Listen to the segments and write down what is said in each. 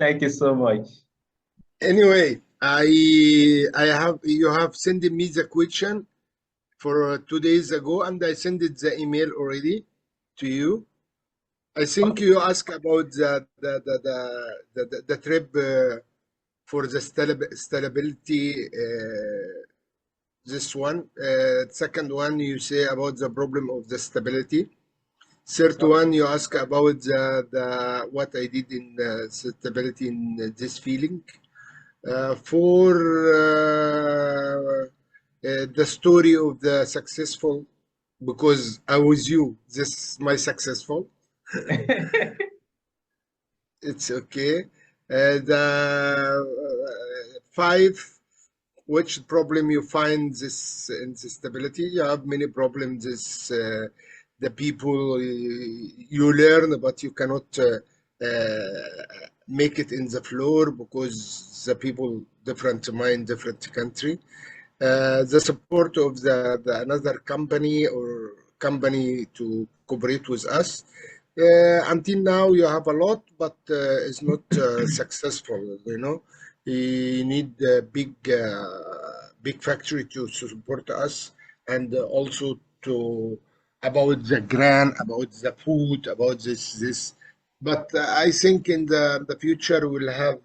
Thank you so much. Anyway, you have sent me the question for 2 days ago, and I sent it the email already to you. I think you asked about the trip for the stability. This one. Second one, you say about the problem of the stability. Third one, you ask about the what I did in stability in this feeling. For the story of the successful, because I was you. This is my successful. It's okay. The five, which problem you find this instability? You have many problems. This the people you learn, but you cannot make it in the floor because the people different mind, different country. The support of the another company or company to cooperate with us. Until now, you have a lot, but it's not successful. You know, you need a big factory to support us, and also to about the grain, about the food, about this. But I think in the future we'll have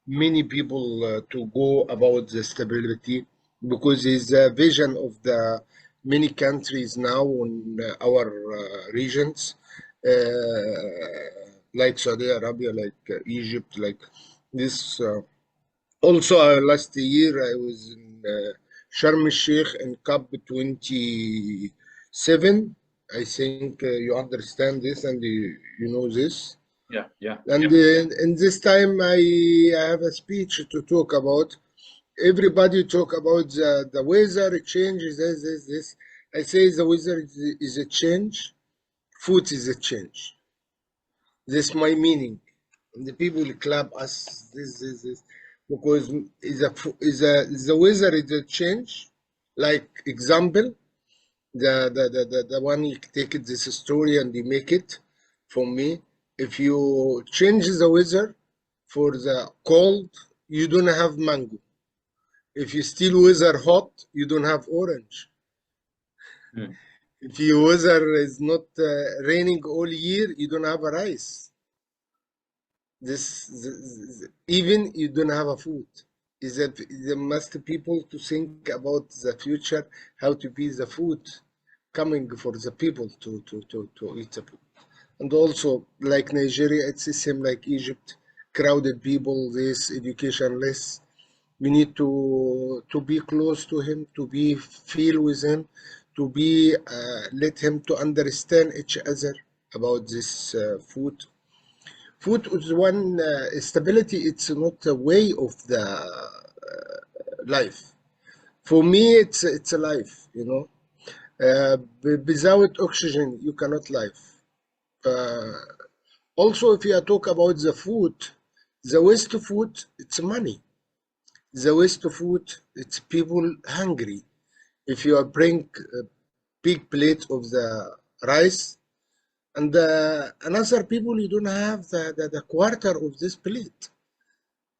many people to go about the stability, because it's a vision of the many countries now in our regions, like Saudi Arabia, like Egypt, like this. Also, last year I was in Sharm el-Sheikh in COP 27. I think you understand this and you know this. Yeah. And in this time, I have a speech to talk about. Everybody talk about the weather changes, this. I say the weather is a change, food is a change. This is my meaning. And the people clap us, this. Because the weather is a change. Like example, the one you take it this story and you make it for me. If you change the weather for the cold, you don't have mango. If you still weather hot, you don't have orange. If your weather is not raining all year, you don't have a rice. Even you don't have a food. Is that the must people to think about the future, how to be the food coming for the people to eat the food. And also like Nigeria, it's the same like Egypt, crowded people, this education less. We need to be close to him, to be feel with him, to be let him to understand each other about this food. Food is one stability. It's not a way of the life. For me, it's a life. You know, without oxygen, you cannot live. Also, if you talk about the food, the waste of food, it's money. The waste of food, it's people hungry. If you bring a big plate of the rice, and another people, you don't have the quarter of this plate.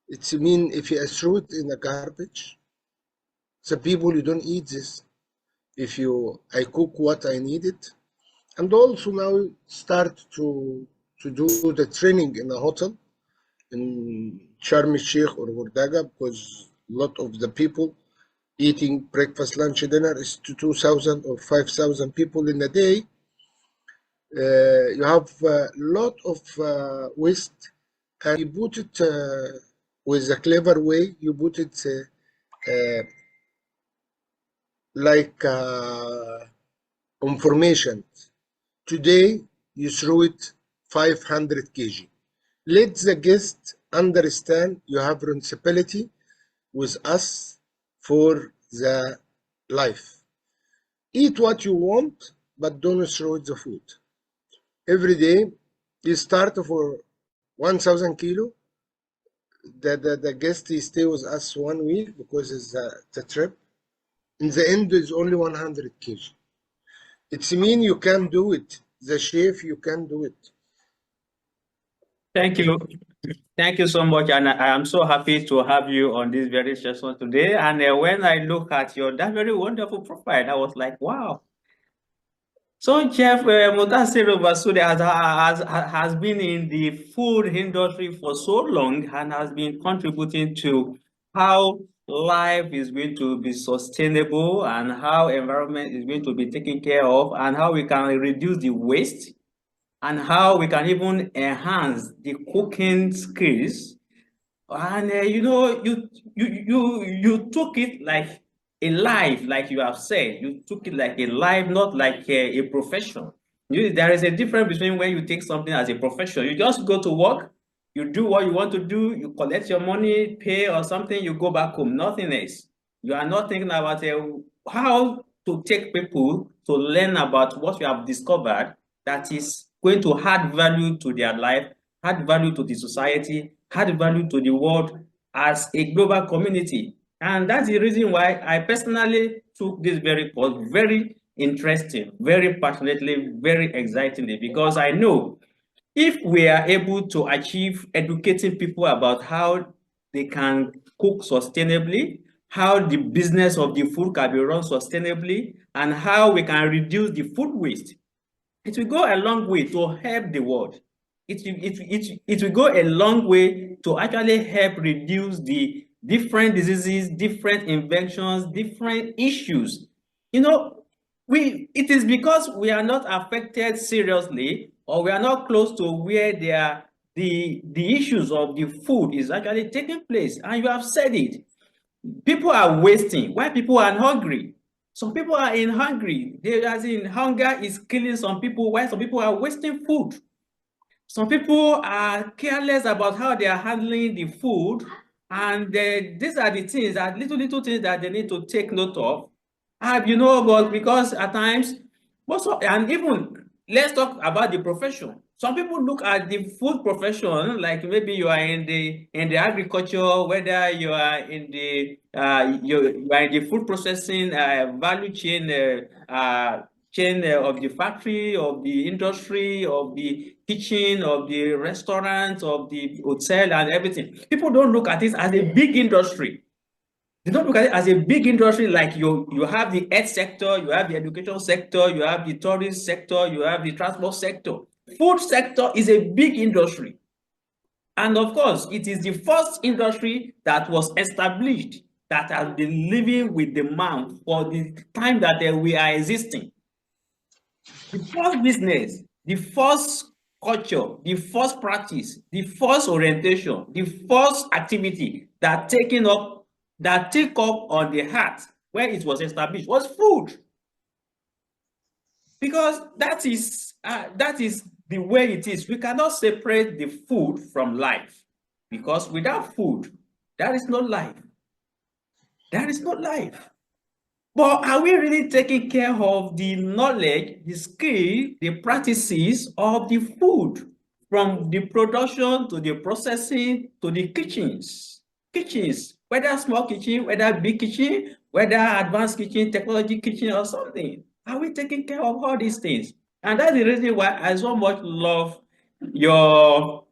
It's mean if you throw it in the garbage, the people you don't eat this. If I cook what I needed, and also now start to do the training in a hotel in Sharm el-Sheikh or Hurghada, because a lot of the people eating breakfast, lunch, dinner is to 2,000 or 5,000 people in a day. You have a lot of waste, and you put it with a clever way. You put it like information. Today, you throw it 500 kg. Let the guest understand you have responsibility with us for the life. Eat what you want, but don't throw the food. Every day, you start for 1,000 kilo. The guest he stay with us 1 week because it's the trip. In the end, it's only 100 kg. It's mean you can do it. The chef, you can do it. Thank you. Thank you so much, and I am so happy to have you on this very session today. And when I look at your that very wonderful profile, I was like, wow. So, Chef Mutasir Basude has been in the food industry for so long and has been contributing to how life is going to be sustainable and how environment is going to be taken care of and how we can reduce the waste and how we can even enhance the cooking skills and you took it like a life, like you have said. You took it like a life, not like a profession. There is a difference between when you take something as a profession. You just go to work, you do what you want to do, you collect your money, pay or something, you go back home. Nothing else. You are not thinking about how to take people to learn about what you have discovered that is going to add value to their life, add value to the society, add value to the world as a global community. And that's the reason why I personally took this very course very interesting, very passionately, very excitingly, because I know if we are able to achieve educating people about how they can cook sustainably, how the business of the food can be run sustainably, and how we can reduce the food waste, it will go a long way to help the world. It will go a long way to actually help reduce the different diseases, different inventions, different issues. You know, it is because we are not affected seriously or we are not close to where the issues of the food is actually taking place. And you have said it. People are wasting. Why people are hungry? Some people are in hungry. They as in hunger is killing some people. Why some people are wasting food? Some people are careless about how they are handling the food, and these are the things that little things that they need to take note of. But because at times, and even let's talk about the profession. Some people look at the food profession like maybe you are in the agriculture, whether you are in the you are in the food processing value chain of the factory, of the industry, of the kitchen, of the restaurant, of the hotel, and everything. People don't look at this as a big industry. They don't look at it as a big industry like you have the health sector, you have the education sector, you have the tourist sector, you have the transport sector. Food sector is a big industry. And of course, it is the first industry that was established that has been living with the man for the time that we are existing. The first business, the first culture, the first practice, the first orientation, the first activity that take up on the heart when it was established was food. Because that is the way it is. We cannot separate the food from life. Because without food, there is no life. There is no life. But are we really taking care of the knowledge, the skill, the practices of the food from the production to the processing to the kitchens? Kitchens, whether small kitchen, whether big kitchen, whether advanced kitchen, technology kitchen or something. Are we taking care of all these things? And that's the reason why I so much love your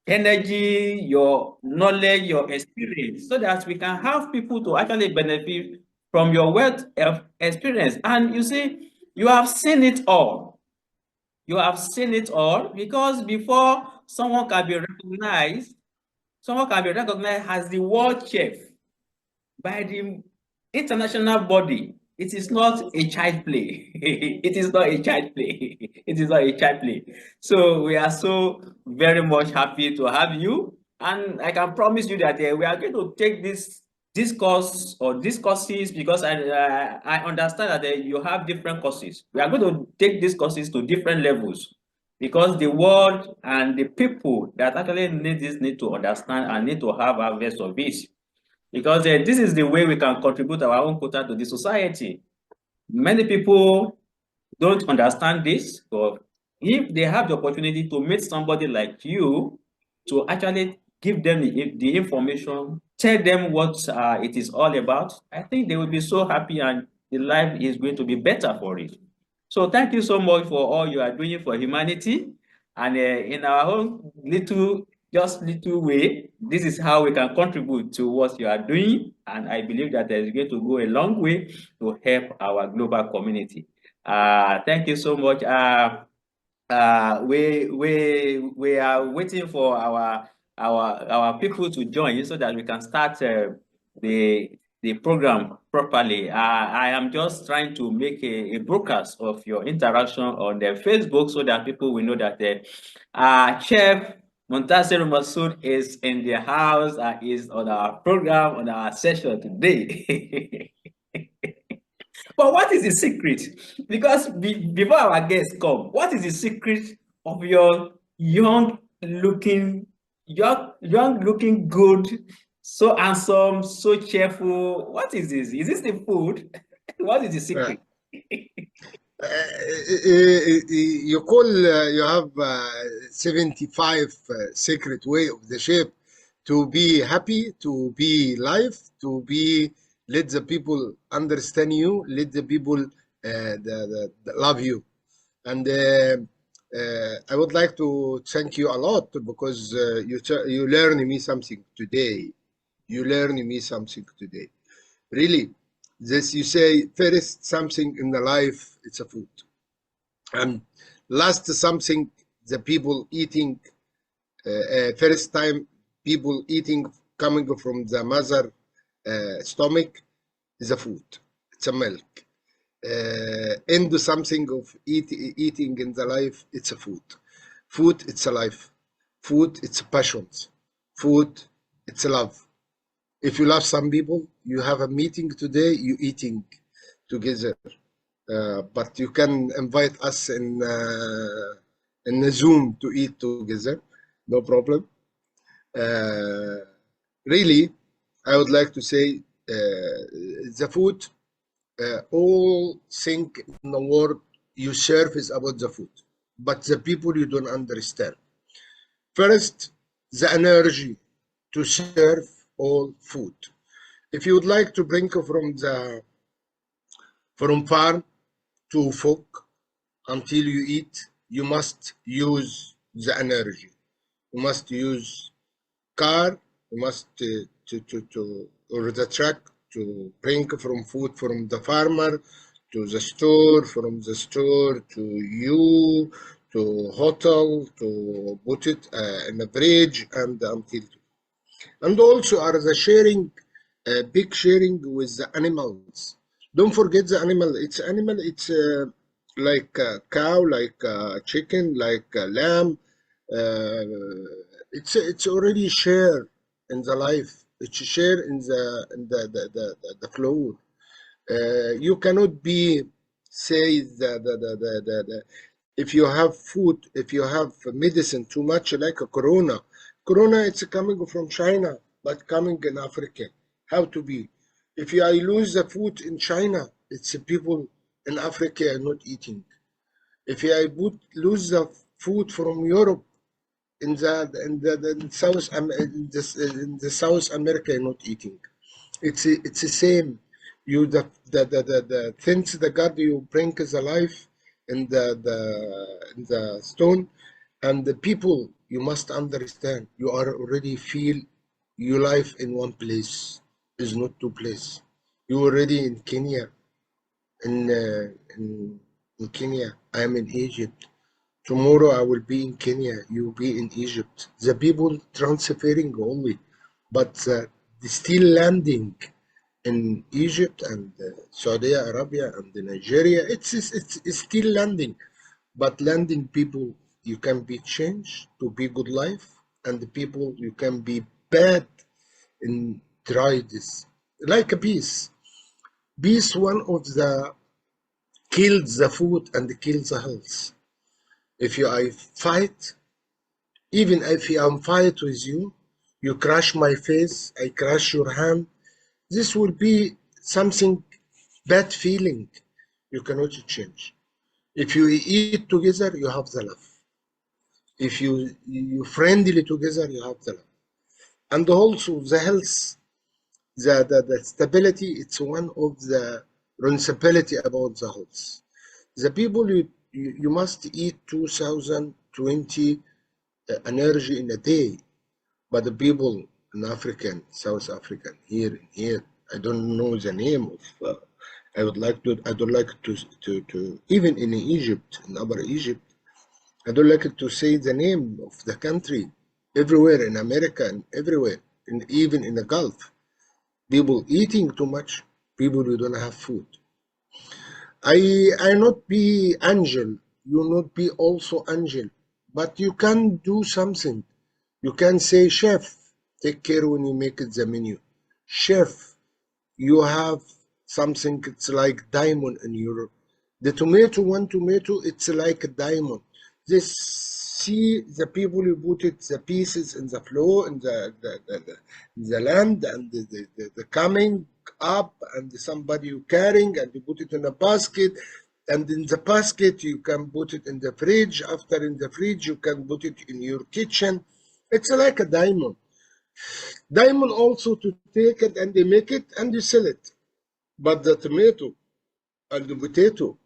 energy, your knowledge, your experience, so that we can have people to actually benefit from your wealth of experience. And you see, you have seen it all. You have seen it all because before someone can be recognized as the world chef by the international body. It is not a child play. It is not a child play. It is not a child play. So we are so very much happy to have you. And I can promise you that we are going to take this course or these courses because I understand that you have different courses. We are going to take these courses to different levels because the world and the people that actually need this need to understand and need to have awareness of this. Because this is the way we can contribute our own quota to the society. Many people don't understand this, but if they have the opportunity to meet somebody like you to actually give them the information, tell them what it is all about, I think they will be so happy and the life is going to be better for it. So thank you so much for all you are doing for humanity. And in our own little just little way. This is how we can contribute to what you are doing, and I believe that is going to go a long way to help our global community. Thank you so much. We are waiting for our people to join so that we can start the program properly. I am just trying to make a broadcast of your interaction on the Facebook so that people will know that Chef Montasero Masood is in the house, is on our program, on our session today. But what is the secret? Because before our guests come, what is the secret of your young looking good, so handsome, so cheerful? What is this? Is this the food? What is the Uh, secret? you call you have 75 secret way of the shape to be happy, to be live, to be let the people understand you, let the people love you. And I would like to thank you a lot because you learned me something today. You learned me something today. Really, this you say first something in the life, it's a food. And last something the people eating first time people eating coming from the mother stomach is a food. It's a milk. Into something of eating in the life, it's a food. Food, it's a life. Food, it's passions. Food, it's love. If you love some people, you have a meeting today, you eating together. But you can invite us in a Zoom to eat together, no problem. Uh, Really, I would like to say the food, all think in the world you serve is about the food, but the people you don't understand. First, the energy to serve all food. If you would like to bring from farm to fork until you eat, you must use the energy. You must use car, you must or the truck to bring from food from the farmer to the store, from the store to you, to hotel, to put it in a fridge and until. And also are the sharing, big sharing with the animals. Don't forget the animal. It's animal. It's like a cow, like a chicken, like a lamb. Uh, it's already share in the life. It's share in the floor. You cannot be say the if you have food, if you have medicine too much like a corona it's coming from China but coming in Africa. How to be? If I lose the food in China, it's people in Africa are not eating. If I would lose the food from Europe in the South America are not eating. It's the same. You the things the God you bring is alive in the stone, and the people you must understand. You are already feel your life in one place is not two place. You already in Kenya, in uh, in, in Kenya. I am in Egypt. Tomorrow I will be in Kenya. You will be in Egypt. The people transferring only, but still landing in Egypt and Saudi Arabia and Nigeria. It's still landing, but landing people you can be changed to be good life, and the people you can be bad in try this like a beast. Beast one of the kills the food and kills the health. If you I fight, even if I'm fight with you, you crush my face, I crush your hand. This will be something bad feeling you cannot change. If you eat together, you have the love. If you friendly together, you have the love. And also the health, the stability, it's one of the principality about the health. The people you must eat 2020 energy in a day. but the people in African, South African, here, I don't know the name of. I would like to. I don't like to even in Egypt, in Upper Egypt, I don't like to say the name of the country. Everywhere in America and everywhere, and even in the Gulf, people eating too much. People who don't have food. I not be angel. You not be also angel, but you can do something. You can say, chef, take care when you make it the menu. Chef, you have something, it's like diamond in Europe. The tomato, one tomato, it's like a diamond. This see the people you put it the pieces in the floor in the land and the coming up and somebody you carrying and you put it in a basket and in the basket you can put it in the fridge. After in the fridge you can put it in your kitchen. It's like a diamond. Diamond also to take it and they make it and you sell it. But the tomato and the potato,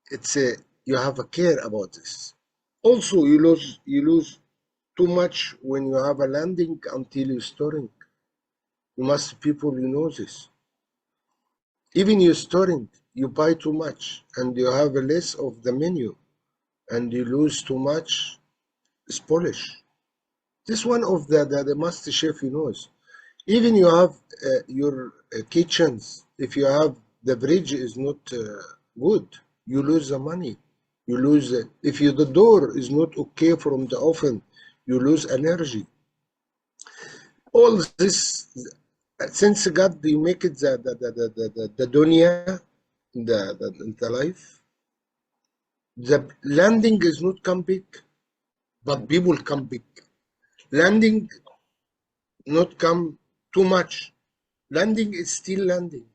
it's a you have a care about this. Also, you lose too much when you have a landing until you're storing. You must people you know this. Even you're storing, you buy too much and you have a less of the menu and you lose too much polish. This one of the master chef he knows. Even you have your kitchens, if you have the fridge is not good, you lose the money. You lose if the door is not okay from the oven, you lose energy. All this since God you make it the dunya, the life. The landing is not come big, but people come big. Landing not come too much. Landing is still landing,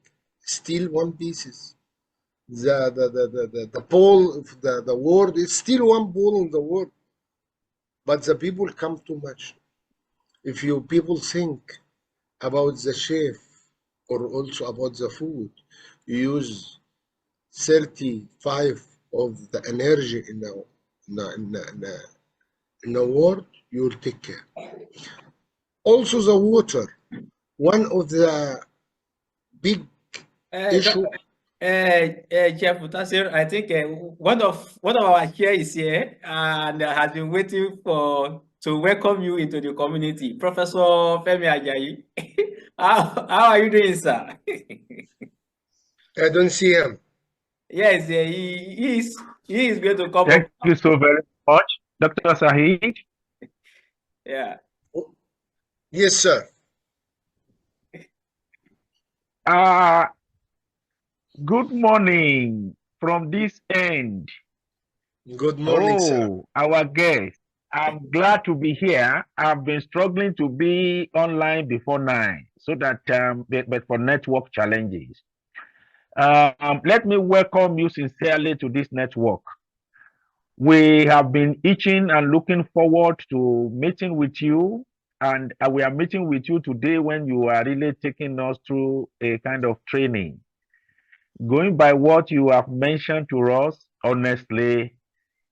still one pieces. The pole of the world is still one pole in the world, but the people come too much. If you people think about the chef or also about the food, you use 35 of the energy in the world, you will take care. Also the water, one of the big Uh, issue. Chef Mutasir, I think one of our chair is here and has been waiting for to welcome you into the community. Professor Femi Ajayi, how are you doing, sir? I don't see him. Yes, he is going to come up. Thank you so very much, Dr. Sahid. Yeah. Yes, sir. Uh, Good morning from this end. Good morning, sir. Oh, our guest. I'm glad to be here. I've been struggling to be online before 9, so that but for network challenges. Let me welcome you sincerely to this network. We have been itching and looking forward to meeting with you, and we are meeting with you today when you are really taking us through a kind of training. Going by what you have mentioned to us, honestly,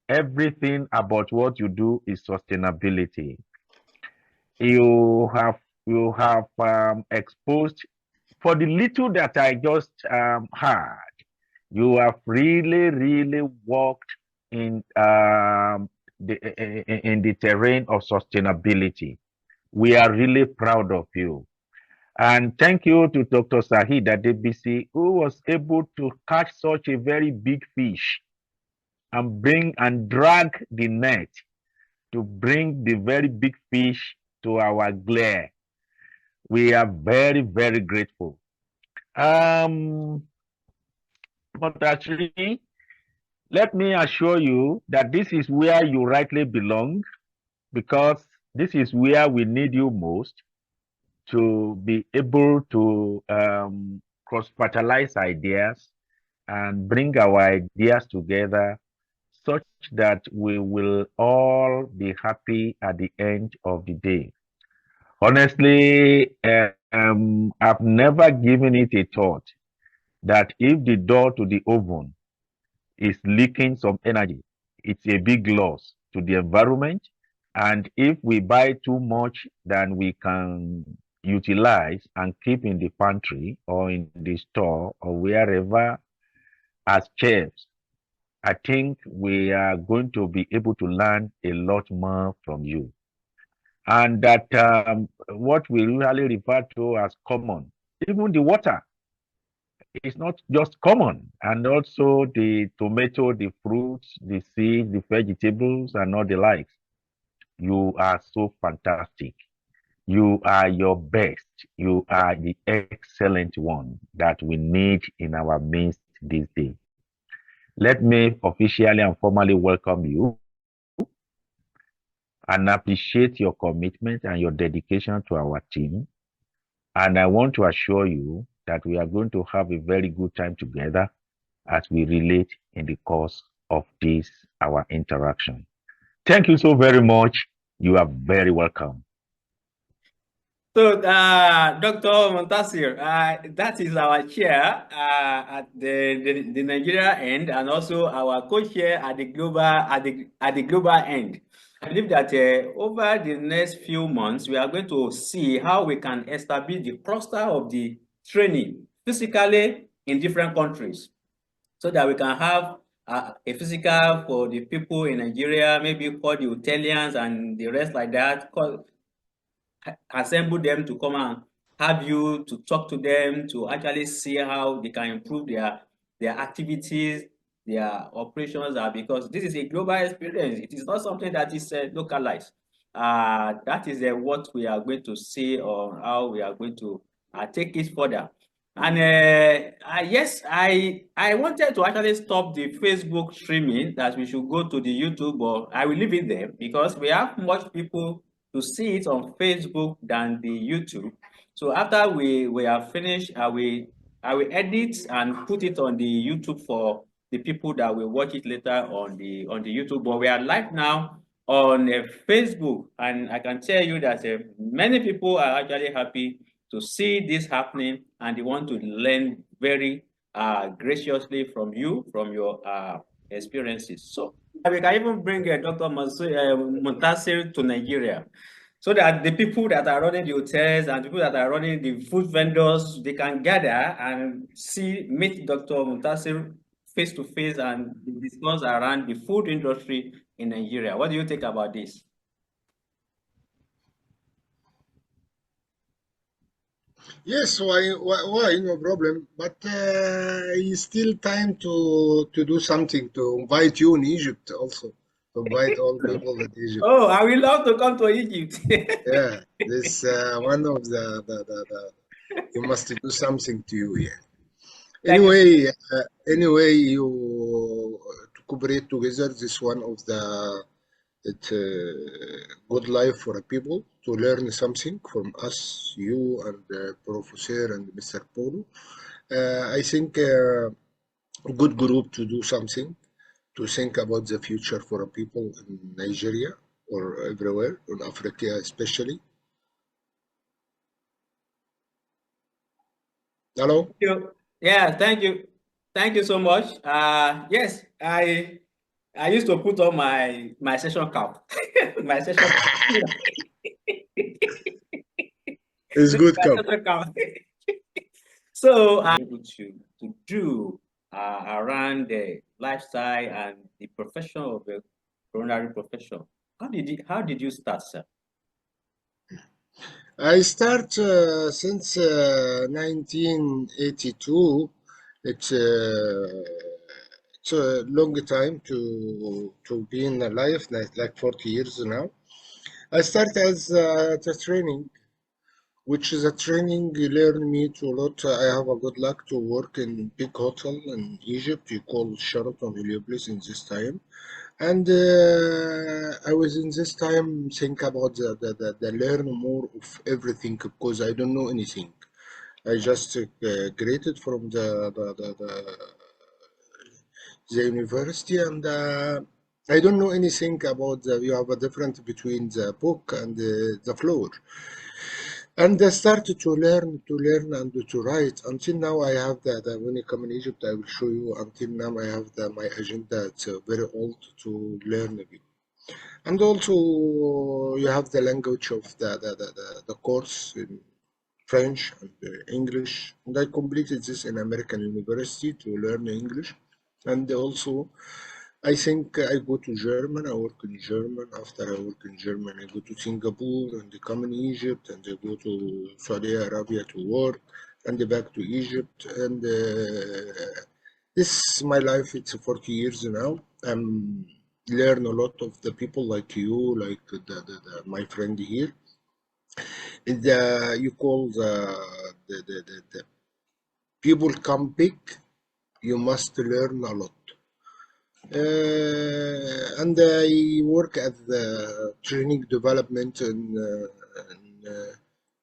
everything about what you do is sustainability. You have exposed for the little that I just heard. You have really worked in the terrain of sustainability. We are really proud of you. And thank you to Dr. Sahid Adebisi, who was able to catch such a very big fish and bring and drag the net to bring the very big fish to our glare. We are very grateful. But actually, let me assure you that this is where you rightly belong, because this is where we need you most to be able to cross-fertilize ideas and bring our ideas together such that we will all be happy at the end of the day. Honestly, I've never given it a thought that if the door to the oven is leaking some energy, it's a big loss to the environment And if we buy too much than we can utilize and keep in the pantry or in the store or wherever as chefs, I think we are going to be able to learn a lot more from you. And that what we usually refer to as common, even the water is not just common, and also the tomato, the fruits, the seeds, the vegetables, and all the likes. You are so fantastic. You are your best. You are the excellent one that we need in our midst these days. Let me officially and formally welcome you and appreciate your commitment and your dedication to our team. And I want to assure you that we are going to have a very good time together as we relate in the course of this, our interaction. Thank you so very much. You are very welcome. So, Dr. Montasir, that is our chair at the Nigeria end, and also our co-chair at the global end. I believe that over the next few months, we are going to see how we can establish the cluster of the training physically in different countries, so that we can have a physical for the people in Nigeria, maybe call the Italians and the rest like that, assemble them to come and have you to talk to them to actually see how they can improve their activities, their operations are, because this is a global experience. It is not something that is localized. That is what we are going to see, or how we are going to take it further. And yes, I wanted to actually stop the Facebook streaming, that we should go to the YouTube, but I will leave it there because we have much people to see it on Facebook than the YouTube. So after we are finished, I will edit and put it on the YouTube for the people that will watch it later on the YouTube. But we are live now on Facebook, and I can tell you that many people are actually happy to see this happening, and they want to learn very graciously from you, from your experiences. So we can even bring Dr. Montasir to Nigeria, so that the people that are running the hotels and people that are running the food vendors, they can gather and meet Dr. Montasir face to face and discuss around the food industry in Nigeria. What do you think about this? Yes, why, no problem. But it's still time to do something, to invite you in Egypt also, to invite all people in Egypt. Oh, I will love to come to Egypt. Yeah, this one of you must do something to you here. Thank you. Anyway, you to cooperate together. This one of the good life for people to learn something from us, you and Professor and Mr. Polo. I think a good group to do something, to think about the future for people in Nigeria or everywhere, in Africa especially. Hello? Thank you. Yeah, thank you. Thank you so much. Yes, I used to put on my session cap. My session cap. It's good, My come. session cap. So I'm able to do around the lifestyle and the profession of the coronary profession. How did you start, sir? I start since 1982. It's it's a long time to be in life, like 40 years now. I start as the training, which is a training learn me to a lot. I have a good luck to work in big hotel in Egypt. You call Sheraton Heliopolis in this time. And I was in this time think about the learn more of everything because I don't know anything. I just graduated from the university and I don't know anything about you have a difference between the book and the floor. And I started to learn and to write. Until now, I have that. When you come in Egypt, I will show you. Until now, I have my agenda. It's very old to learn a bit. And also you have the language of the course in French and English. And I completed this in American University to learn English. And also I think I go to German, I work in German. After I work in German, I go to Singapore and I come in Egypt and I go to Saudi Arabia to work and back to Egypt. And this is my life. It's 40 years now. I'm learn a lot of the people like you, like my friend here. You call the people come big. You must learn a lot. And I work at the training development in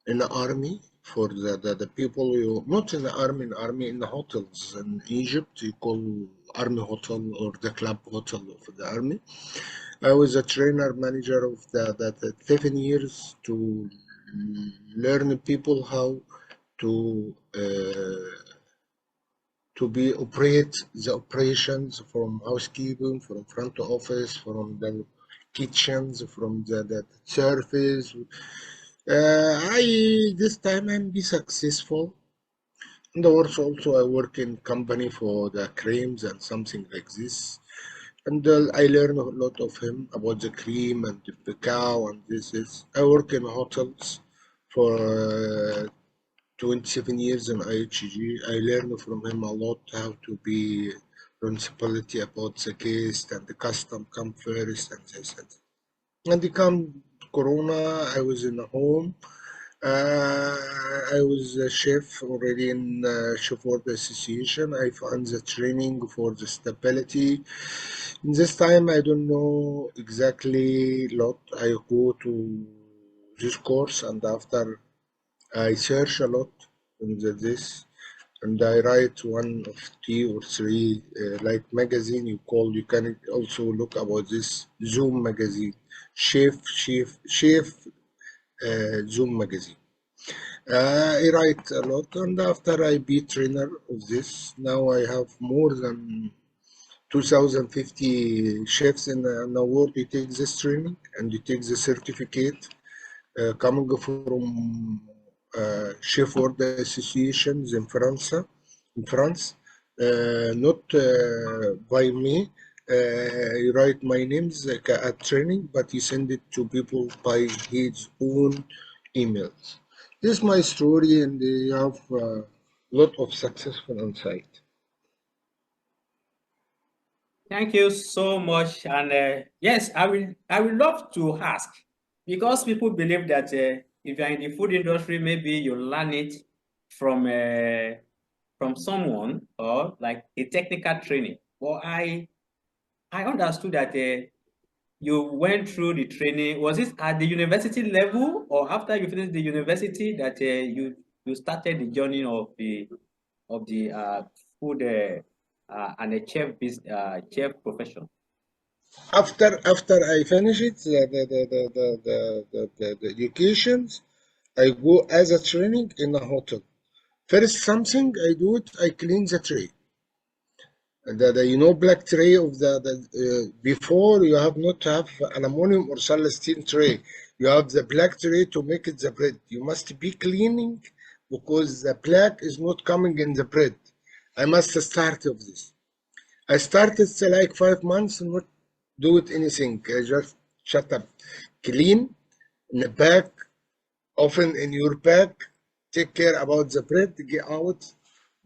the army for the people you not in the army in the hotels in Egypt. You call army hotel or the club hotel of the army. I was a trainer manager of the 7 years to learn people how to be operate the operations from housekeeping, from front office, from the kitchens, from the service. I this time I'm be successful. And also I work in company for the creams and something like this. And I learn a lot of him about the cream and the cacao and this is. I work in hotels for 27 years in IHG. I learned from him a lot how to be responsibility about the guest and the custom come first and this and the come Corona, I was in a home. I was a chef already in chef world association. I found the training for the stability. In this time, I don't know exactly lot. I go to this course and after I search a lot in this and I write one of two or three like magazine you can also look about this Zoom magazine, chef Zoom magazine. I write a lot and after I be trainer of this, now I have more than 2050 chefs in the world. You take this training and you take the certificate coming from chef world associations in France, not by me. You write my names like at training, but he send it to people by his own emails. This is my story, and they have a lot of successful insight. Thank you so much. And yes, I will love to ask because people believe that if you're in the food industry, maybe you learn it from someone or like a technical training. Well, I understood that you went through the training. Was it at the university level or after you finished the university that you started the journey of the food and a chef profession? After I finish it, the educations, I go as a training in a hotel. First, something I do it, I clean the tray. Black tray of before you have not have an aluminum or stainless steel tray. You have the black tray to make it the bread. You must be cleaning because the black is not coming in the bread. I must start of this. I started like 5 months and not do it anything. I just shut up, clean in the back, often in your back, take care about the bread, get out.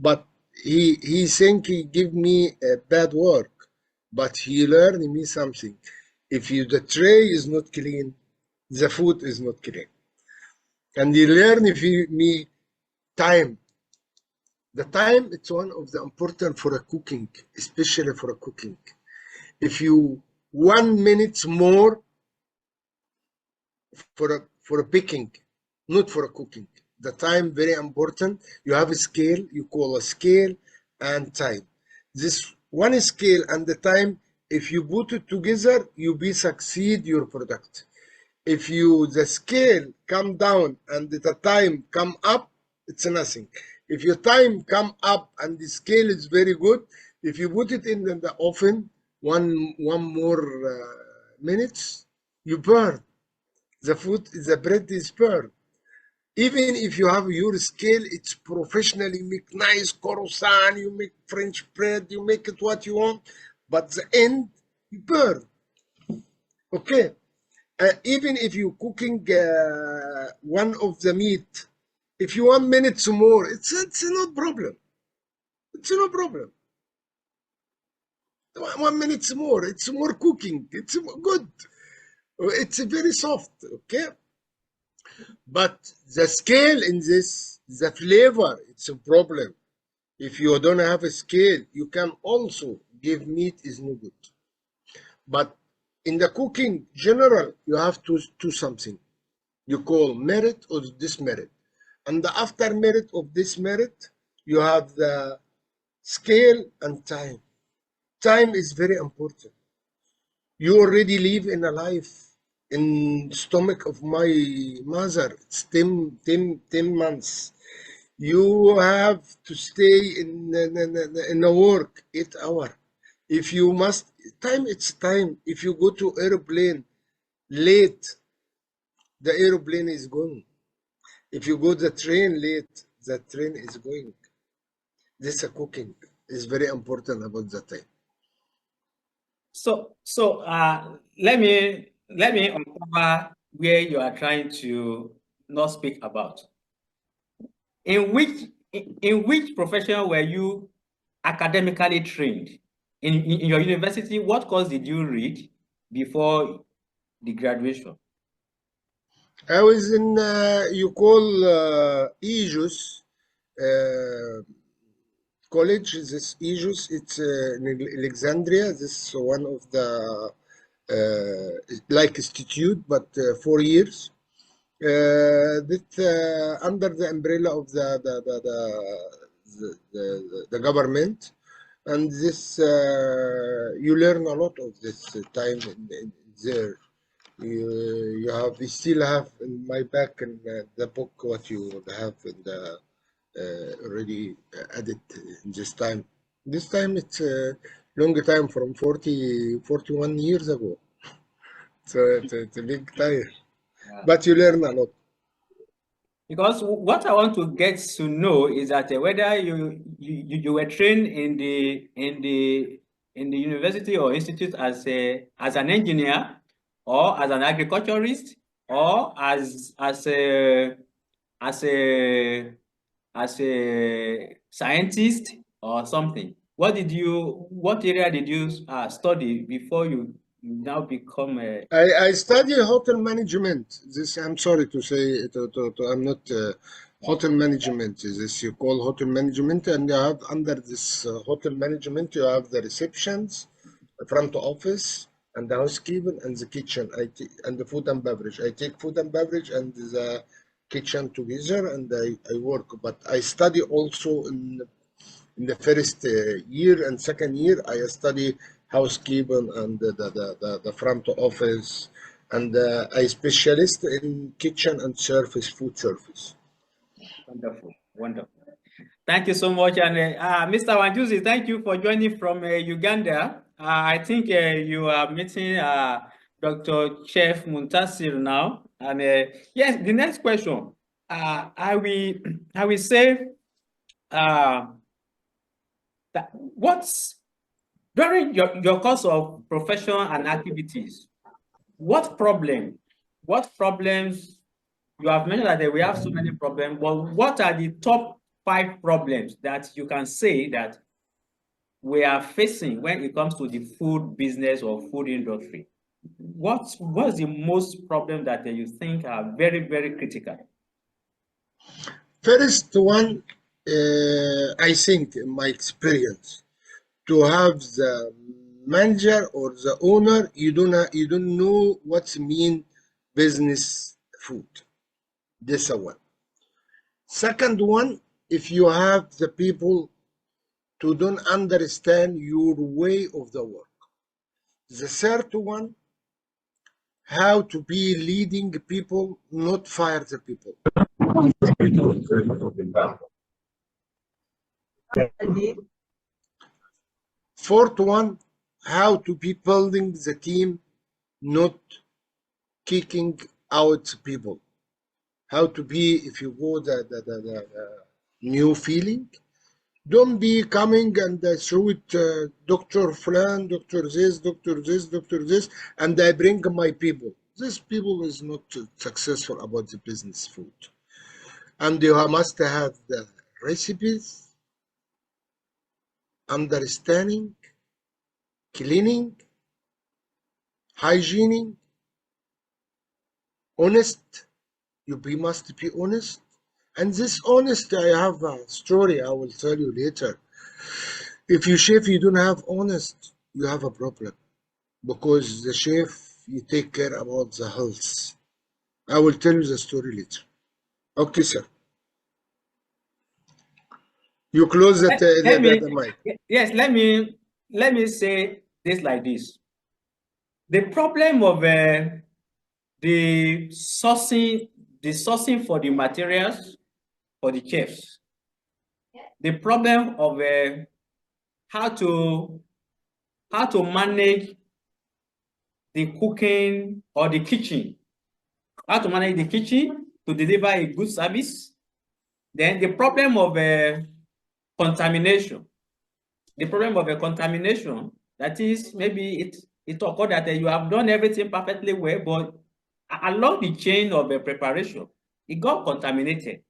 But he think he give me a bad work, but he learned me something. If the tray is not clean, the food is not clean. And he learn if me time. The time it's one of the important for a cooking, especially for a cooking. If you 1 minute more for a picking, not for a cooking. The time very important. You have a scale, you call a scale and time. This one scale and the time, if you put it together, you be succeed your product. If the scale come down and the time come up, it's nothing. If your time come up and the scale is very good, if you put it in the oven, one more minutes, you burn. The food, the bread is burned. Even if you have your scale, it's professional. You make nice croissant, you make French bread, you make it what you want, but the end, you burn. Okay. Even if you're cooking one of the meat, if you want minutes more, it's no problem. It's no problem. 1 minute more, it's more cooking. It's good. It's very soft. Okay. But the scale in this, the flavor, it's a problem. If you don't have a scale, you can also give meat is no good. But in the cooking general, you have to do something. You call merit or dismerit. And the after merit of this merit, you have the scale and time. Time is very important. You already live in a life in stomach of my mother. It's 10 months. You have to stay in the work 8 hours. If you must, time, it's time. If you go to airplane late, the airplane is going. If you go the train late, the train is going. This cooking is very important about the time. So let me uncover where you are trying to not speak about. In which profession were you academically trained? In your university, what course did you read before the graduation? I was in you call Aegis college. This Aegis, it's in Alexandria. This is one of the like institute, but 4 years. That under the umbrella of the government, and this you learn a lot of this time in there. You still have in my back in the book what you have in the already added in this time. This time it's a long time from 41 years ago. So it's a big time, but you learn a lot. Because what I want to get to know is that whether you were trained in the university or institute as an engineer, or as an agriculturist, or as a scientist or something. What area did you study before you now become a... I study hotel management. This, I'm sorry to say, I'm not hotel management. This you call hotel management, and you have under this hotel management, you have the receptions, the front office, and the housekeeping, and the kitchen. And the food and beverage. I take food and beverage and the kitchen together, and I work. But I study also in the first year and second year. I study housekeeping and the front office, and I specialist in kitchen and service, food service. Wonderful, wonderful. Thank you so much. And Mr. Wanjuzi, thank you for joining from Uganda. I think you are meeting Dr. Chef Muntasir now. And yes, the next question, I will say that what's during your course of profession and activities, what problems you have mentioned that we have so many problems, but what are the top 5 problems that you can say that we are facing when it comes to the food business or food industry? What's the most problem that you think are very, very critical? First one, I think in my experience, to have the manager or the owner, you don't know what's mean business food. This one. Second one, if you have the people to don't understand your way of the work. The third one, how to be leading people, not fire the people. Fourth one, how to be building the team not kicking out people. How to be, if you go the new feeling, don't be coming and through it, Dr. Flan, Dr. This, Dr. This, Dr. This, and I bring my people. This people is not successful about the business food. And you must have the recipes, understanding, cleaning, hygiene, honest. Must be honest. And this honest, I have a story I will tell you later. If you chef, you don't have honest, you have a problem. Because the chef, you take care about the health. I will tell you the story later. Okay, sir. You close Let, let me the mic. yes, let me say this like this. The problem of the sourcing for the materials for the chefs, the problem of how to manage the cooking or the kitchen, how to manage the kitchen to deliver a good service. Then the problem of contamination, the problem of a contamination, that is, maybe it occurred that you have done everything perfectly well, but along the chain of preparation, it got contaminated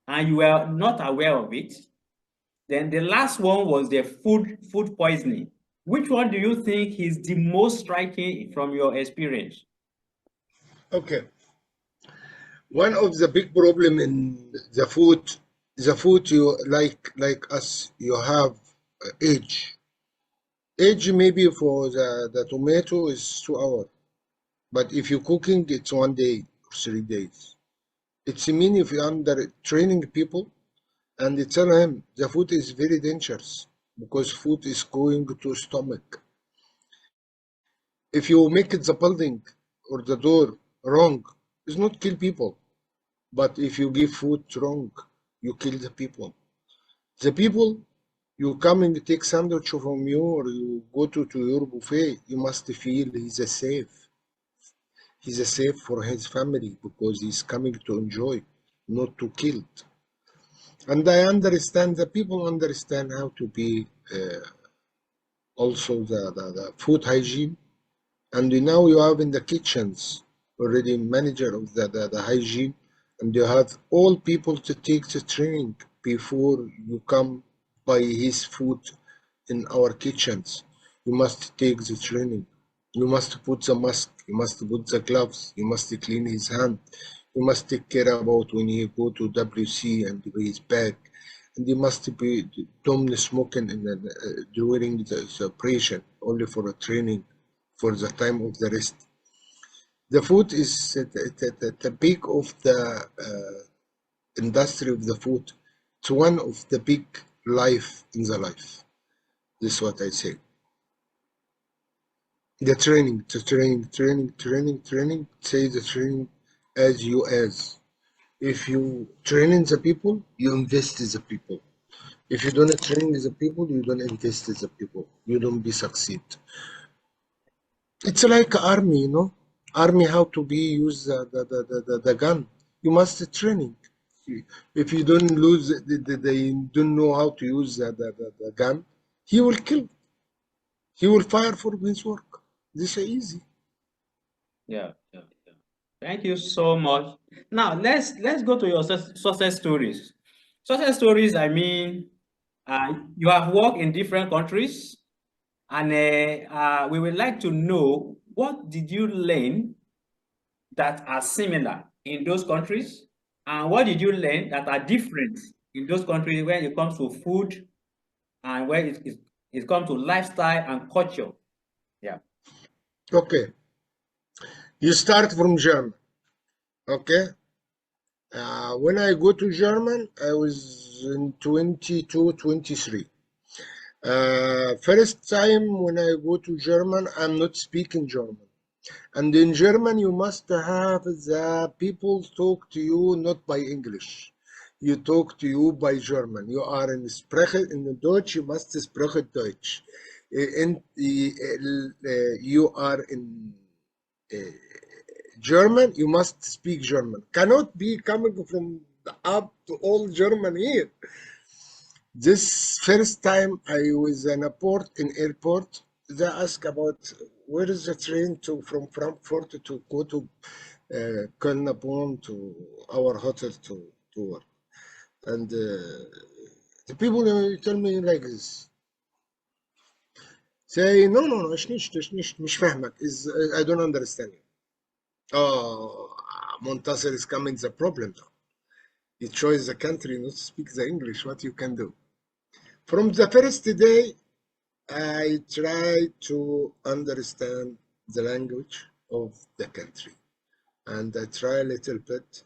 and you were not aware of it. Then the last one was the food poisoning. Which one do you think is the most striking from your experience? Okay. One of the big problem in the food you like us, you have age. Age maybe for the tomato is 2 hours. But if you're cooking, it's 1 day or 3 days. It's mean if you're under training people and they tell him the food is very dangerous because food is going to stomach. If you make it the building or the door wrong, it's not kill people. But if you give food wrong, you kill the people. The people, you come and take sandwich from you or you go to your buffet, you must feel he's a safe. He's a safe for his family because he's coming to enjoy, not to kill. And I understand the people understand how to be also the food hygiene. And now you have in the kitchens already manager of the hygiene, and you have all people to take the training before you come buy his food in our kitchens. You must take the training. You must put the mask. You must put the gloves. You must clean his hand. You must take care about when he go to WC and his bag. And you must be don't smoking during the operation only for a training for the time of the rest. The food is the peak of the industry of the food. It's one of the big life in the life. This is what I say. The training, say the training as you as. If you training the people, you invest in the people. If you don't train the people, you don't invest in the people. You don't be succeed. It's like army, you know. Army, how to be use the gun. You must training. If you don't lose, they don't know how to use the gun, he will kill. He will fire for his work. This is easy. Yeah. Thank you so much. Now let's go to your success stories. Success stories, I mean, you have worked in different countries, and we would like to know what did you learn that are similar in those countries, and what did you learn that are different in those countries when it comes to food and when it comes to lifestyle and culture. Yeah. Okay. You start from German. Okay. When I go to German, I was in 22, 23. First time when I go to German, I'm not speaking German. And in German, you must have the people talk to you not by English. You talk to you by German. You are in Spreche, in Deutsch, you must sprechen Deutsch. you are in German, you must speak German. Cannot be coming from the up to all German here. This first time I was in a port, in airport, they ask about where is the train to from Frankfurt to go to Köln to our hotel to work. And the people tell me like this. Say, no, مش فاهمك. I don't understand you. Oh, Montasser is coming the problem now. You choose the country not to speak the English, what you can do. From the first day, I try to understand the language of the country. And I try a little bit.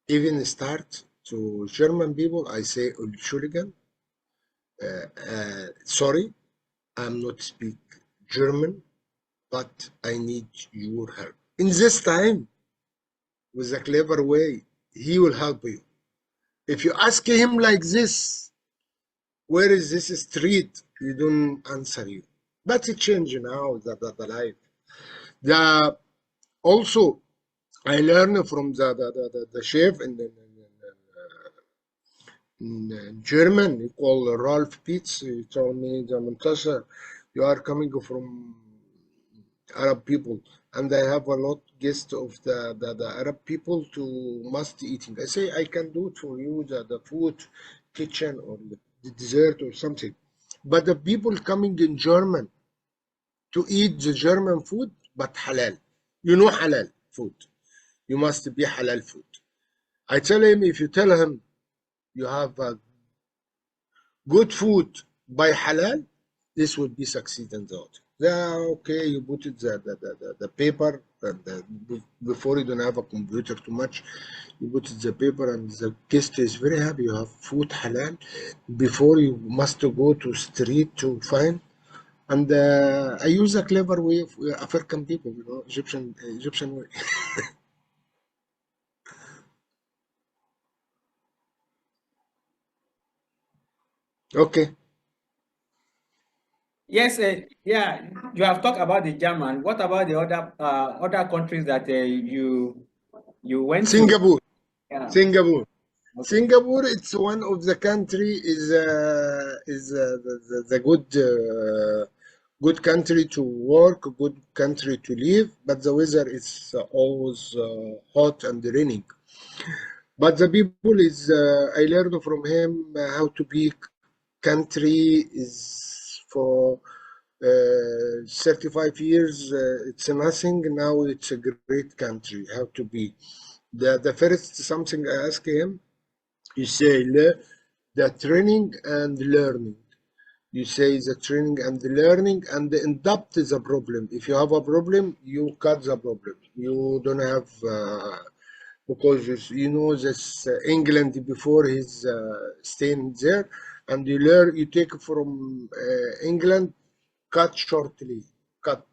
Even start to German people, I say, Entschuldigen, sorry, I'm not speak German, but I need your help. In this time, with a clever way, he will help you. If you ask him like this, where is this street? He don't answer you. But it changed now, the life. Also, I learned from the chef in German, he called Ralph Pitts. He told me, Montasser, you are coming from Arab people, and I have a lot guests of the Arab people to must eating. I say I can do it for you, the food kitchen or the dessert or something. But the people coming in German to eat the German food, but halal. You know halal food. You must be halal food. I tell him, if you tell him you have a good food by halal, this would be succeed in the hotel. Yeah, okay, you put it the paper, and before you don't have a computer too much, you put it the paper, and the guest is very happy. You have food halal. Before you must go to street to find. And I use a clever way of African people, you know, Egyptian way. Okay. Yes, yeah, you have talked about the German. What about the other countries that you went to? Singapore. Yeah. Singapore. Okay. Singapore, it's one of the country is the good country to work, good country to live, but the weather is always hot and raining. But the people is I learned from him how to be country is for 35 years. It's nothing. Now it's a great country. How to be the first something I ask him. You say the training and learning. You say the training and the learning and adapt is a problem. If you have a problem, you cut the problem. You don't have because you know this England before he's staying there, and you learn you take from England cut shortly cut.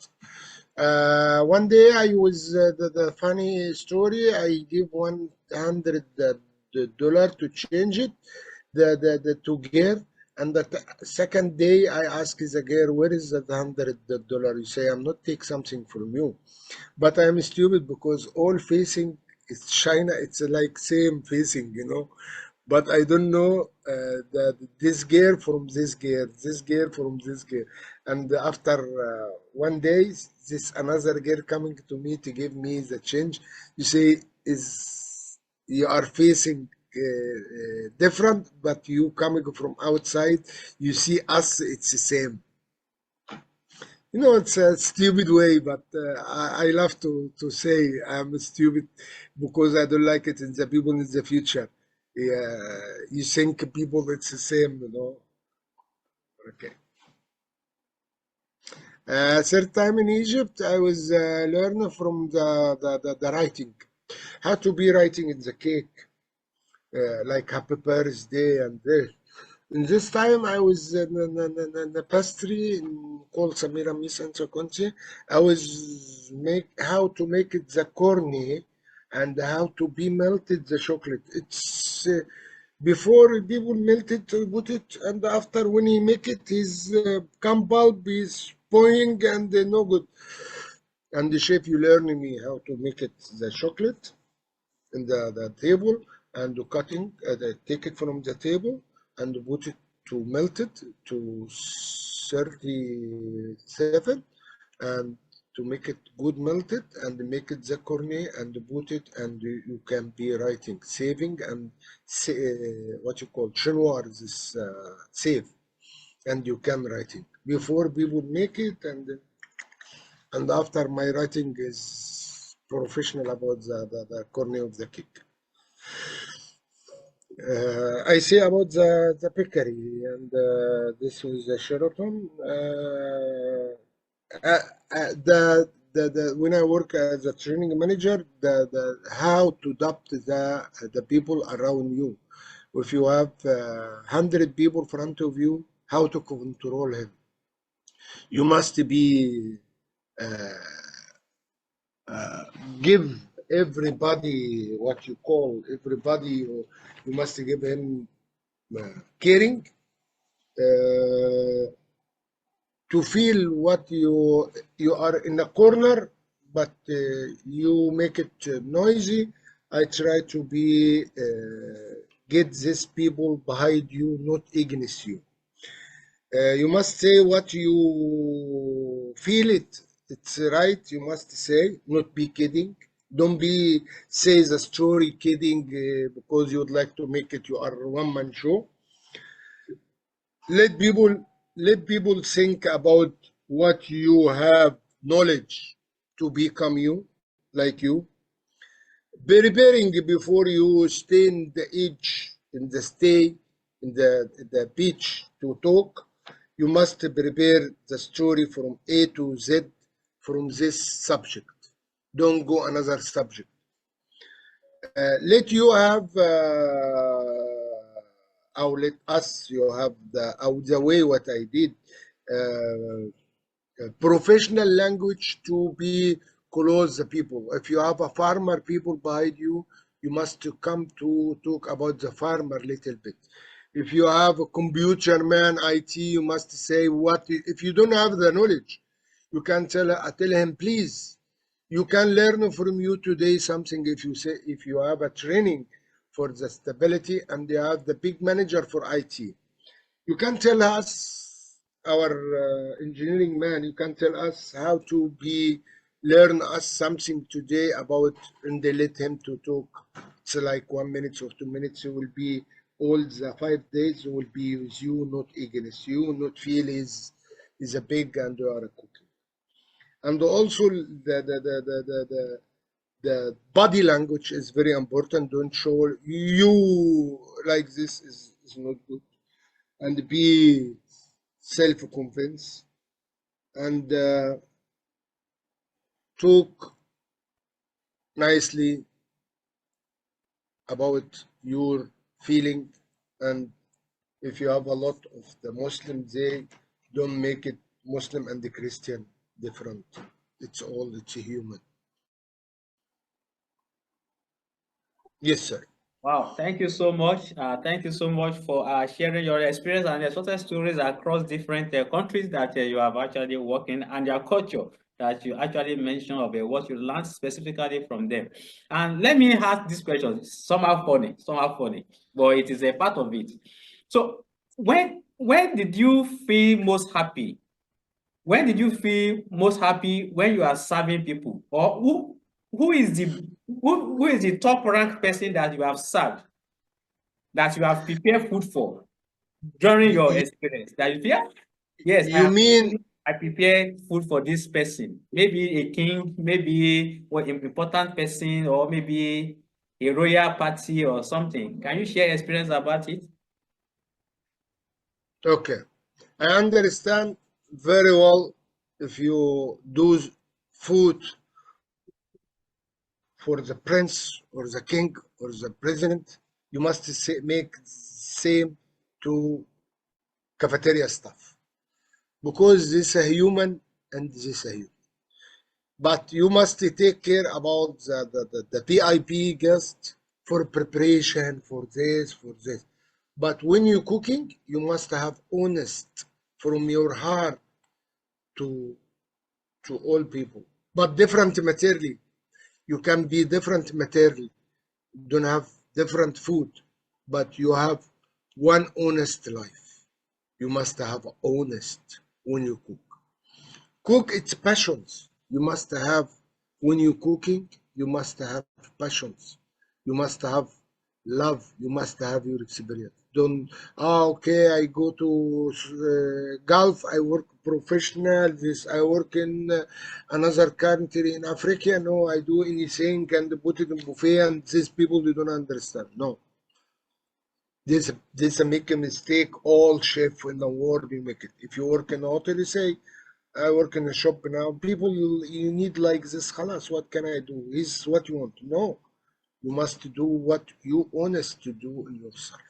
One day I was the funny story. I give $100 to change it, the two gear, and the second day I ask the gear, where is the $100? You say, I'm not take something from you, but I'm stupid because all facing is China. It's like same facing, you know. But I don't know that this gear from this gear from this gear. And after 1 day, this another gear coming to me to give me the change. You say is you are facing different, but you coming from outside, you see us, it's the same. You know, it's a stupid way, but I love to say I'm stupid because I don't like it in the people in the future. Yeah, you think people it's the same, you know. Okay. Third time in Egypt, I was learning from the writing, how to be writing in the cake, like happy birthday and this. In this time, I was in the pastry called Samira Miss and Conti. I was make how to make it the corny and how to be melted the chocolate. It's Before people melt it, put it, and after when he make it, his come bulb is spoiling and no good. And the chef, you learn me how to make it the chocolate in the table and cutting, take it from the table and put it to melt it to 37 and to make it good melted and make it the cornet and put it and you can be writing saving and what you call chinois this save and you can writing before people make it and after my writing is professional about the cornet of the cake. I say about the bakery and this was the Sheraton. The when I work as a training manager, the how to adapt the people around you. If you have 100 people in front of you, how to control him? You must be give everybody what you call everybody. You must give him caring. To feel what you are in a corner, but you make it noisy. I try to be get these people behind you, not against you. You must say what you feel it. It's right. You must say, not be kidding. Don't be say the story kidding because you'd like to make it. You are a one-man show. Let people think about what you have knowledge to become you, like you. Preparing before you stay in the edge, in the stay, in the beach to talk. You must prepare the story from A to Z from this subject. Don't go another subject. Let you have or let us you have the way what I did professional language to be close the people. If you have a farmer people behind you, you must come to talk about the farmer little bit. If you have a computer man IT, you must say what. If you don't have the knowledge, you can tell him please. You can learn from you today something if you say if you have a training for the stability and you have the big manager for IT. You can tell us, our engineering man, you can tell us how to be learn us something today about and they let him to talk. It's like 1 minute or 2 minutes. He will be all the 5 days he will be with you, not against you, not feel is a big and you are a cookie. And also the body language is very important. Don't show you like this is not good. And be self-convinced and talk nicely about your feeling. And if you have a lot of the Muslims, they don't make it Muslim and the Christian different. It's all, it's a human. Yes, sir. Wow, thank you so much. Thank you so much for sharing your experience and your success stories across different countries that you have actually worked in and your culture that you actually mentioned of what you learned specifically from them. And let me ask this question, somehow funny, but it is a part of it. So when did you feel most happy? When did you feel most happy when you are serving people? Or who is the top ranked person that you have served, that you have prepared food for during your experience? That you feel, yes, You mean I prepared food for this person. Maybe a king, maybe an important person, or maybe a royal party or something. Can you share experience about it? okay? I understand very well. If you do food for the prince or the king or the president, you must make same to cafeteria stuff because this is a human and this is a human. But you must take care about the VIP guest for preparation, for this, for this. But when you're cooking, you must have honest from your heart to all people. But different material. You can be different material. Don't have different food, but you have one honest life. You must have honest when you cook. Cook its passions. You must have when you cooking. You must have passions. You must have love. You must have your experience. Don't okay. I go to golf. I work professional. This I work in another country in Africa. No, I do anything and put it in buffet. And these people they don't understand. No, this make a mistake. All chef in the world you make it. If you work in a hotel, you say I work in a shop now. People, you need like this. Khalas, what can I do? Is what you want. No, you must do what you honest to do in yourself.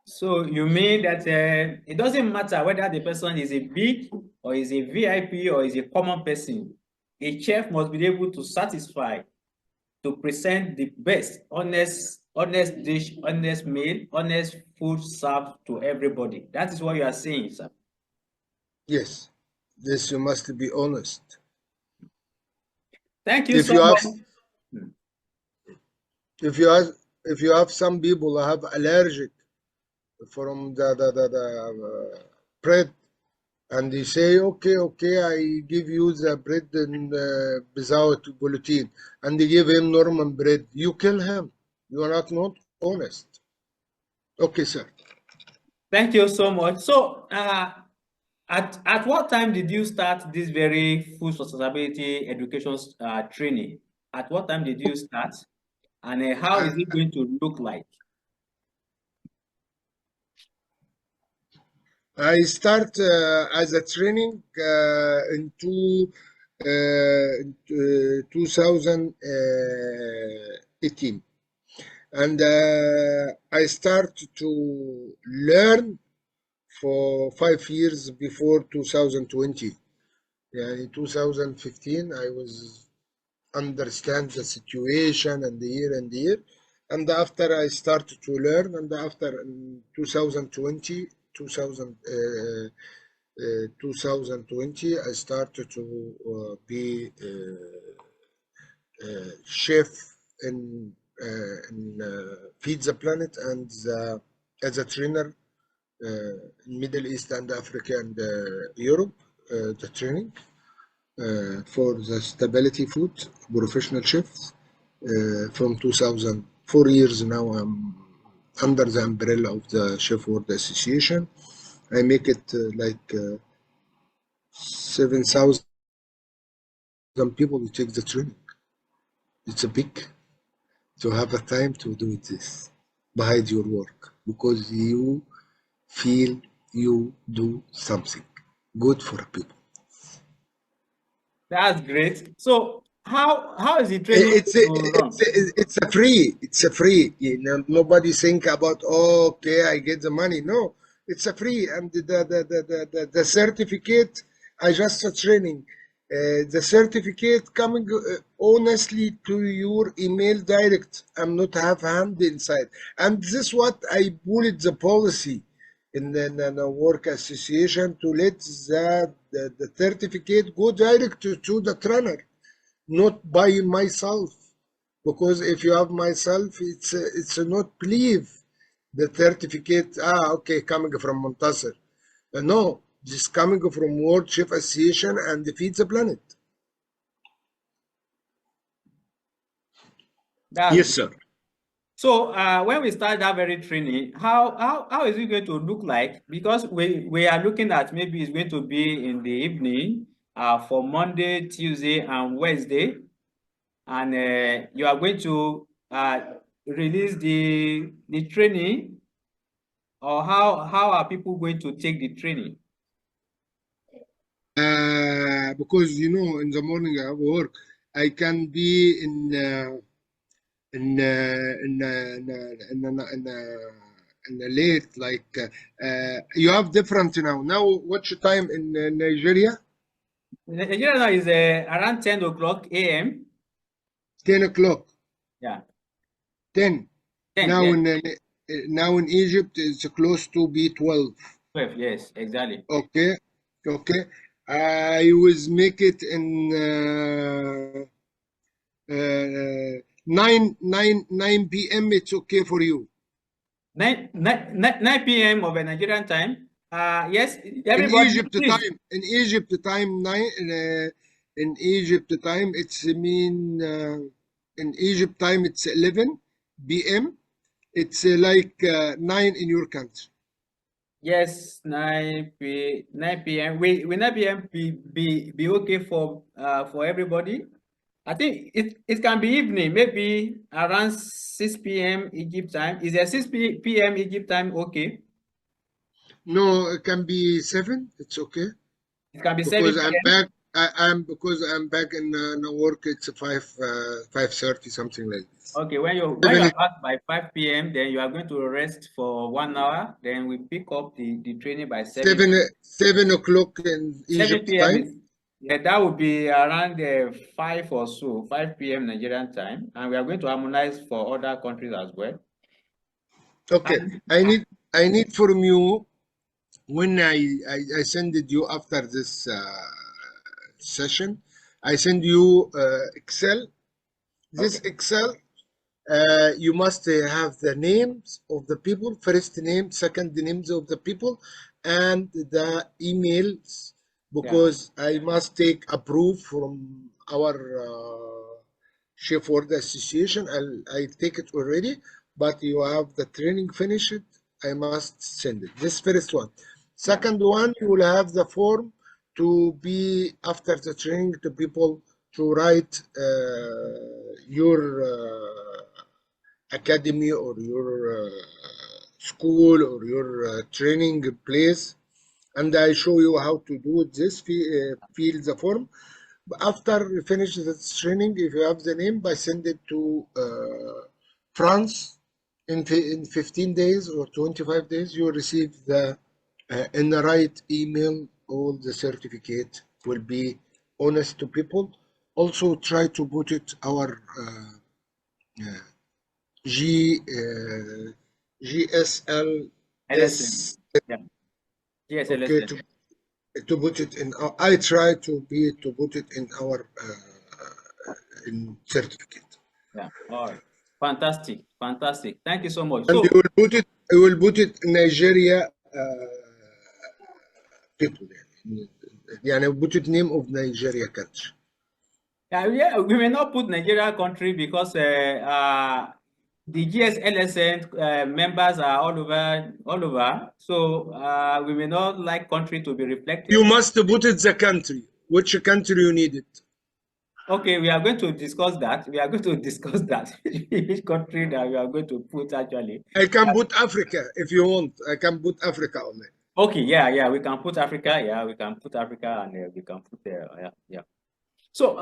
So you mean that it doesn't matter whether the person is a big or is a VIP or is a common person. A chef must be able to satisfy, to present the best, honest dish, honest meal, honest food served to everybody. That is what you are saying, sir. Yes, this you must be honest. Thank you If so you have, much. if you have some people who have allergic from the bread, and they say, okay, I give you the bread and, without gluten, and they give him normal bread, you kill him. You are not honest. Okay, sir. Thank you so much. So at what time did you start this very food sustainability education training? At what time did you start? And how is it going to look like? I start as a training in 2018, and I start to learn for 5 years before 2020. Yeah, in 2015, I was understand the situation and the year and the year. And after I started to learn, and after in 2020, 2020, I started to be chef in, Feed the Planet and as a trainer in Middle East and Africa and Europe, the training for the stability food professional chefs from 2000. 4 years now I'm under the umbrella of the Chef World Association. I make it like 7,000 people who take the training. It's a big to have a time to do this behind your work because you feel you do something good for people. That's great. So how is the training to run? It's a free. It's a free. You know, nobody think about okay, I get the money. No, it's a free, and the certificate. I just a training. The certificate coming honestly to your email direct. I'm not have hand inside, and this is what I bullet the policy in the work association to let the certificate go direct to the trainer, not by myself, because if you have myself, it's not believe the certificate. Okay, coming from Montasser. No, just coming from World Chef Association and Feed the Planet. That's Yes, good. sir. So when we start that very training, how is it going to look like? Because we are looking at maybe it's going to be in the evening for Monday, Tuesday, and Wednesday, and you are going to release the training, or how are people going to take the training? Because in the morning I have work, I can be in late, like you have different now. Now, what's your time in Nigeria? Nigeria now is around 10 o'clock a.m. 10 o'clock. Yeah, 10. 10, Now yes. now in Egypt it's close to be 12. 12, yes, exactly. Okay. Okay. I was make it in 9 p.m. It's okay for you. 9 p.m. of a Nigerian time. Yes, In everybody, Egypt please. time, in Egypt time, it's in Egypt time it's 11 p.m. It's like 9 in your country. Yes, 9 p.m. Will 9 p.m. be okay for everybody? I think it can be evening, maybe around 6 p.m. Egypt time. Is there 6 p.m. Egypt time okay? No, it can be 7. It's okay It can be 7 because I'm p.m. back. I'm back in work. It's 5:30 something like this. Okay, when you 7 are back by 5 p.m., then you are going to rest for 1 hour. Then we pick up the training by 7 7 o'clock in 7 Egypt p.m. time. is, yeah, that would be around 5 or so, 5 p.m. Nigerian time. And we are going to harmonize for other countries as well. Okay, And I need from you when I send it you after this session. I send you Excel. This okay, Excel, you must have the names of the people, first name, second names of the people, and the emails, yeah, because I must take approve from our Chef World Association. I take it already, but you have the training finished. I must send it. This first one. yeah. Second one, you will have the form to be after the training to people to write your academy or your school or your training place, and I show you how to do this. Fill the form. After you finish this training, if you have the name, I send it to France. In 15 days or 25 days, you will receive the in the right email. All the certificate will be honest to people. Also, try to put it our G LSN. GSLS. Yeah, Okay, GSLSN. to put it in. I try to put it in our in certificate. Yeah. All right. Fantastic. Fantastic. Thank you so much. And So, you will put it in Nigeria people. يعني put it name of Nigeria country. yeah, we may not put Nigeria country because the GSLSN members are all over. So we may not like country to be reflected. You must put it the country. Which country you need it? Okay, we are going to discuss that. We are going to discuss that. Which country that we are going to put actually. I can put Africa if you want. I can put Africa on it. Okay, yeah, we can put Africa. Yeah, we can put Africa, and we can put yeah. So,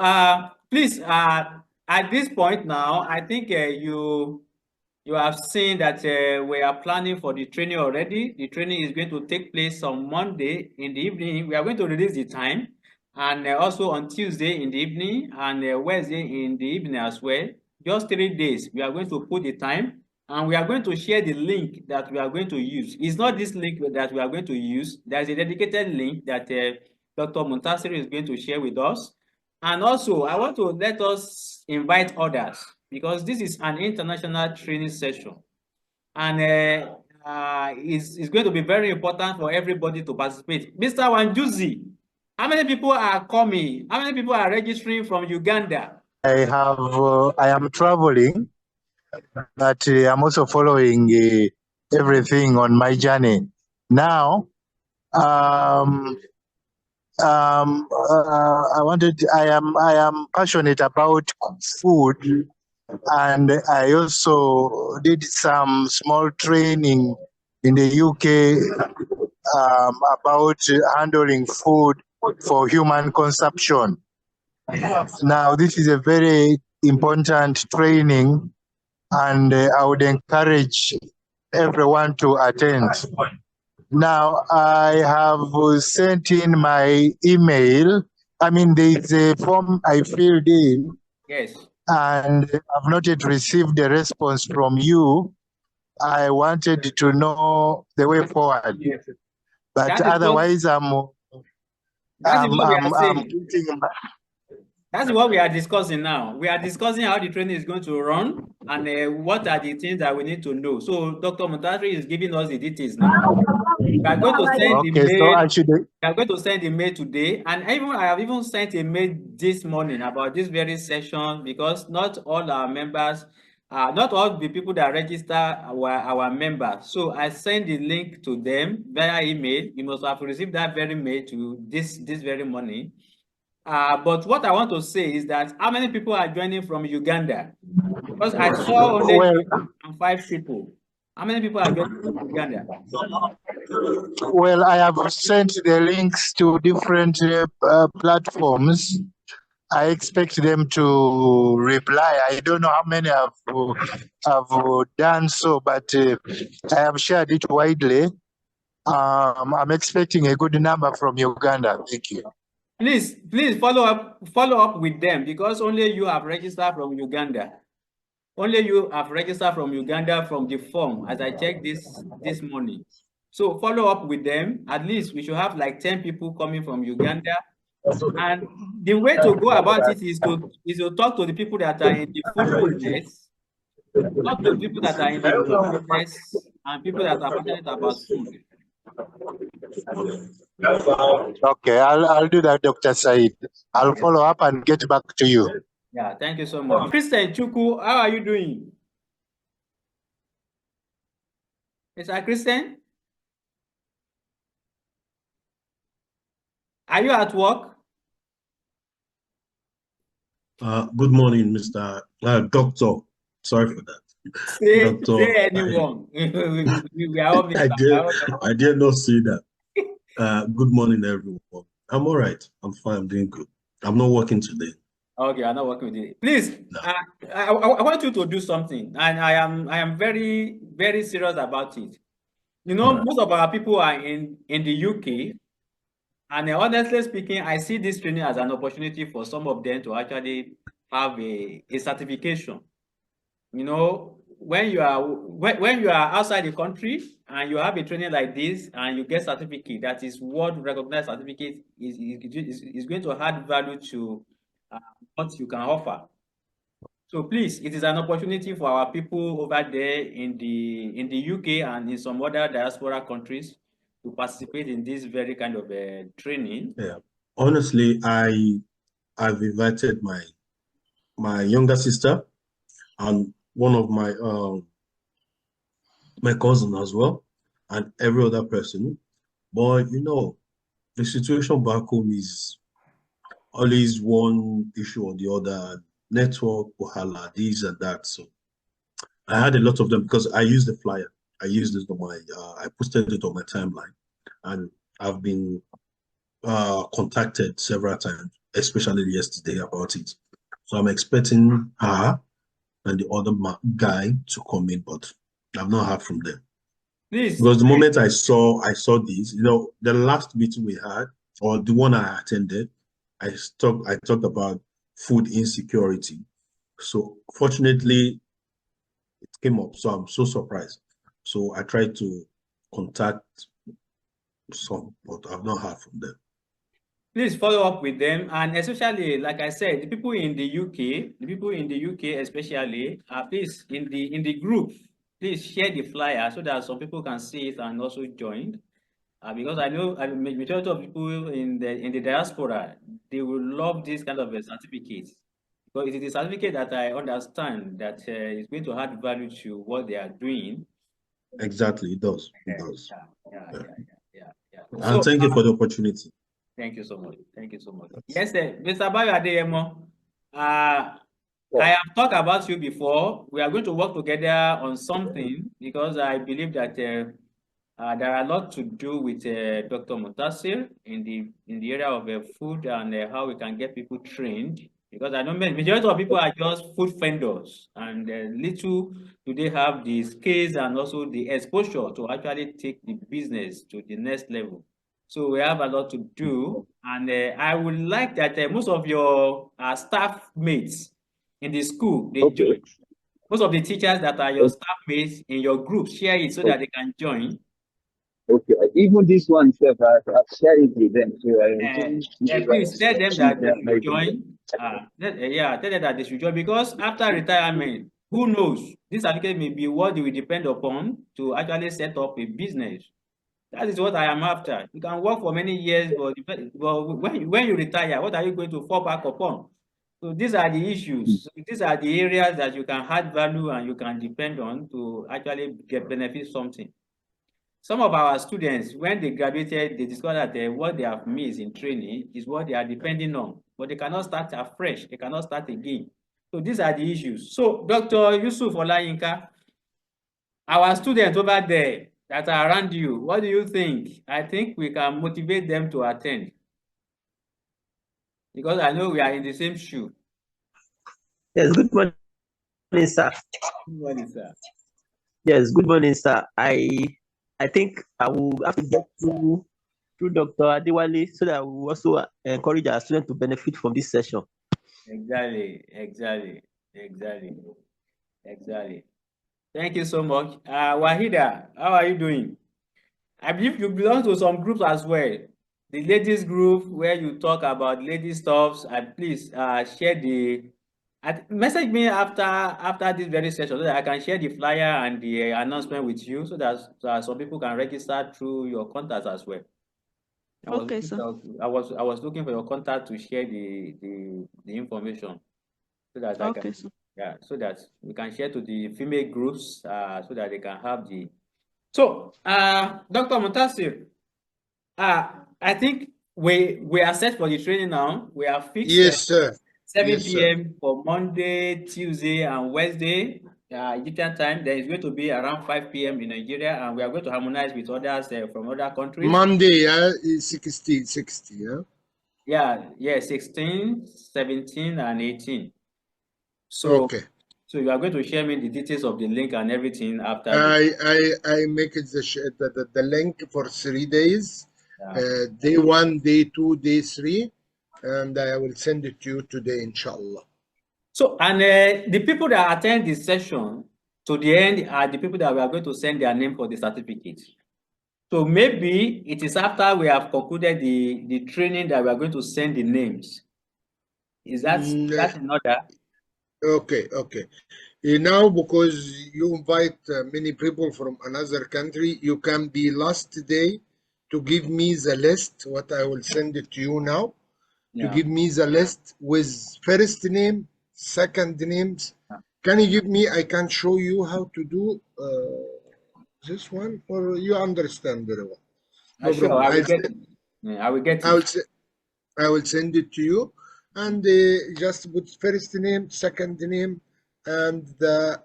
please, at this point now, I think you have seen that we are planning for the training already. The training is going to take place on Monday in the evening. We are going to release the time, and also on Tuesday in the evening and Wednesday in the evening as well. Just 3 days. We are going to put the time, and we are going to share the link that we are going to use. It's not this link that we are going to use. There's a dedicated link that Dr. Muntasiri is going to share with us. And also, I want to let us invite others because this is an international training session. And it's going to be very important for everybody to participate. Mr. Wanjuzi, how many people are coming? How many people are registering from Uganda? I am traveling, but I'm also following everything on my journey. Now, I am passionate about food, and I also did some small training in the UK about handling food for human consumption. Now, this is a very important training, and I would encourage everyone to attend. Now, I have sent in my email I mean, there is a form I filled in, Yes. and I've not yet received a response from you. I wanted to know the way forward, but That is what otherwise, that is what we are I'm saying. getting. That's what we are discussing now. We are discussing how the training is going to run and what are the things that we need to know. So Dr. Muntari is giving us the details now. We are going to send the Okay, so mail. I should. We are going to send the mail today, and I have even sent a mail this morning about this very session because not all our members, not all the people that register our members. So I send the link to them via email. You must have received that very mail to this very morning. But what I want to say is that how many people are joining from Uganda? Because I saw only Well, you and 5 people. How many people are joining from Uganda? well, I have sent the links to different platforms. I expect them to reply. I don't know how many have done so, but I have shared it widely. I'm expecting a good number from Uganda. Thank you. Please follow up with them because only you have registered from Uganda. Only you have registered from Uganda from the form as I checked this morning. So follow up with them. At least we should have like 10 people coming from Uganda. And the way to go about it is to talk to the people that are in the food business, talk to people that are in the food business and people that are passionate about food. Okay, I'll do that, Dr. Said. I'll follow up and get back to you. Yeah, thank you so much. Christian Chuku, how are you doing? Mr. Christian? Are you at work? Good morning, Mr. Doctor. Sorry for that. Say anyone. We are all I dare not say that. Good morning, everyone. I'm all right. I'm fine. I'm doing good. I'm not working today. Okay, I'm not working with you. Please, No. I want you to do something, and I am very, very serious about it. You know, Right. most of our people are in the UK, and honestly speaking, I see this training as an opportunity for some of them to actually have a certification. You know, when you are outside the country and you have a training like this and you get certificate that is world recognized certificate is going to add value to what you can offer. So please, it is an opportunity for our people over there in the UK and in some other diaspora countries to participate in this very kind of training. Yeah. Honestly, I've invited my younger sister and one of my cousin as well, and every other person. But you know, the situation back home is always one issue or the other, network, wahala, this and that. So I had a lot of them because I used the flyer. I used it on my, I posted it on my timeline, and I've been contacted several times, especially yesterday about it. So I'm expecting her and the other guy to come in, but I've not heard from them. Please, Because the moment I saw this, you know, the last meeting we had, or the one I attended, I talked about food insecurity. So fortunately, it came up. So I'm so surprised. So I tried to contact some, but I've not heard from them. please follow up with them, and especially, like I said, the people in the UK, especially, please in the group, please share the flyer so that some people can see it and also join. Because I know majority of people in the diaspora, they will love this kind of a certificate because it is a certificate that I understand that is going to add value to what they are doing. Exactly, it does. It does. Yeah. And So, thank you for the opportunity. thank you so much. Thank you so much. Yes, sir. Mr. Bayo Adeyemo, I have talked about you before. We are going to work together on something because I believe that there are a lot to do with Dr. Mutasir in the area of food and how we can get people trained. Because I know majority of people are just food vendors, and little do they have the skills and also the exposure to actually take the business to the next level. So we have a lot to do, and I would like that most of your staff mates in the school, they join. Most of the teachers that are your staff mates in your group, share it so that they can join. Okay, even this one, sir, I've shared it with them. So I think Please tell them that they should making join. Tell them that they should join, because after retirement, who knows? This certificate may be what they will depend upon to actually set up a business. That is what I am after. You can work for many years, but when you retire, what are you going to fall back upon? So these are the issues. So these are the areas that you can add value and you can depend on to actually get benefit something. Some of our students, when they graduated, they discovered that what they have missed in training is what they are depending on, but they cannot start afresh. They cannot start again. So these are the issues. So Dr. Yusuf Olayinka, our students over there that are around you, what do you think? I think we can motivate them to attend, because I know we are in the same shoe. Yes, good morning, sir. Good morning, sir. Yes, good morning, sir. I think I will have to get through Dr. Adewale so that we will also encourage our students to benefit from this session. Exactly. Thank you so much. Wahida, how are you doing? I believe you belong to some groups as well. The ladies group where you talk about lady stuffs, and please share the message me after this very session so that I can share the flyer and the announcement with you, so that some people can register through your contacts as well. Okay, sir. I was looking for your contact to share the information so that I can, so that we can share to the female groups so that they can have the. So Dr. Mutasir, I think we are set for the training now. We are fixed. Yes, sir. 7 p.m. for Monday, Tuesday, and Wednesday, Egyptian time. There is going to be around 5 p.m. in Nigeria, and we are going to harmonize with others from other countries. Monday, 60, yeah, 16, 17, and 18. So, okay. So you are going to share me the details of the link and everything after. I make it the link for 3 days. Day 1, day 2, day 3. And I will send it to you today, inshallah. So, and the people that attend this session to the end are the people that we are going to send their name for the certificate. So maybe it is after we have concluded the training that we are going to send the names. Is that in order? Okay. Now, because you invite many people from another country, you can be last day to give me the list, what I will send it to you now. To give me the list with first name, second names. Can you give me, I can show you how to do this one, or you understand very well? No sure, problem. I will get it. I will send it to you, and just put first name, second name, and the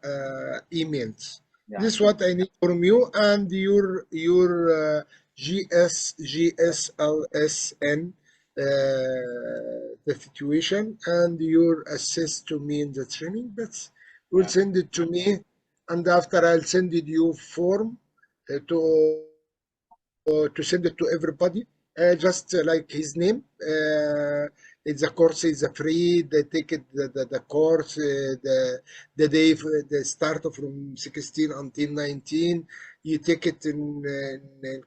emails. This is what I need from you, and your GSLSN, the situation, and your assist to me in the training. But will send it to me, and after I'll send it you form to send it to everybody. Just like his name. It's a course is free. They take it the course the day they start from 16 until 19. You take it in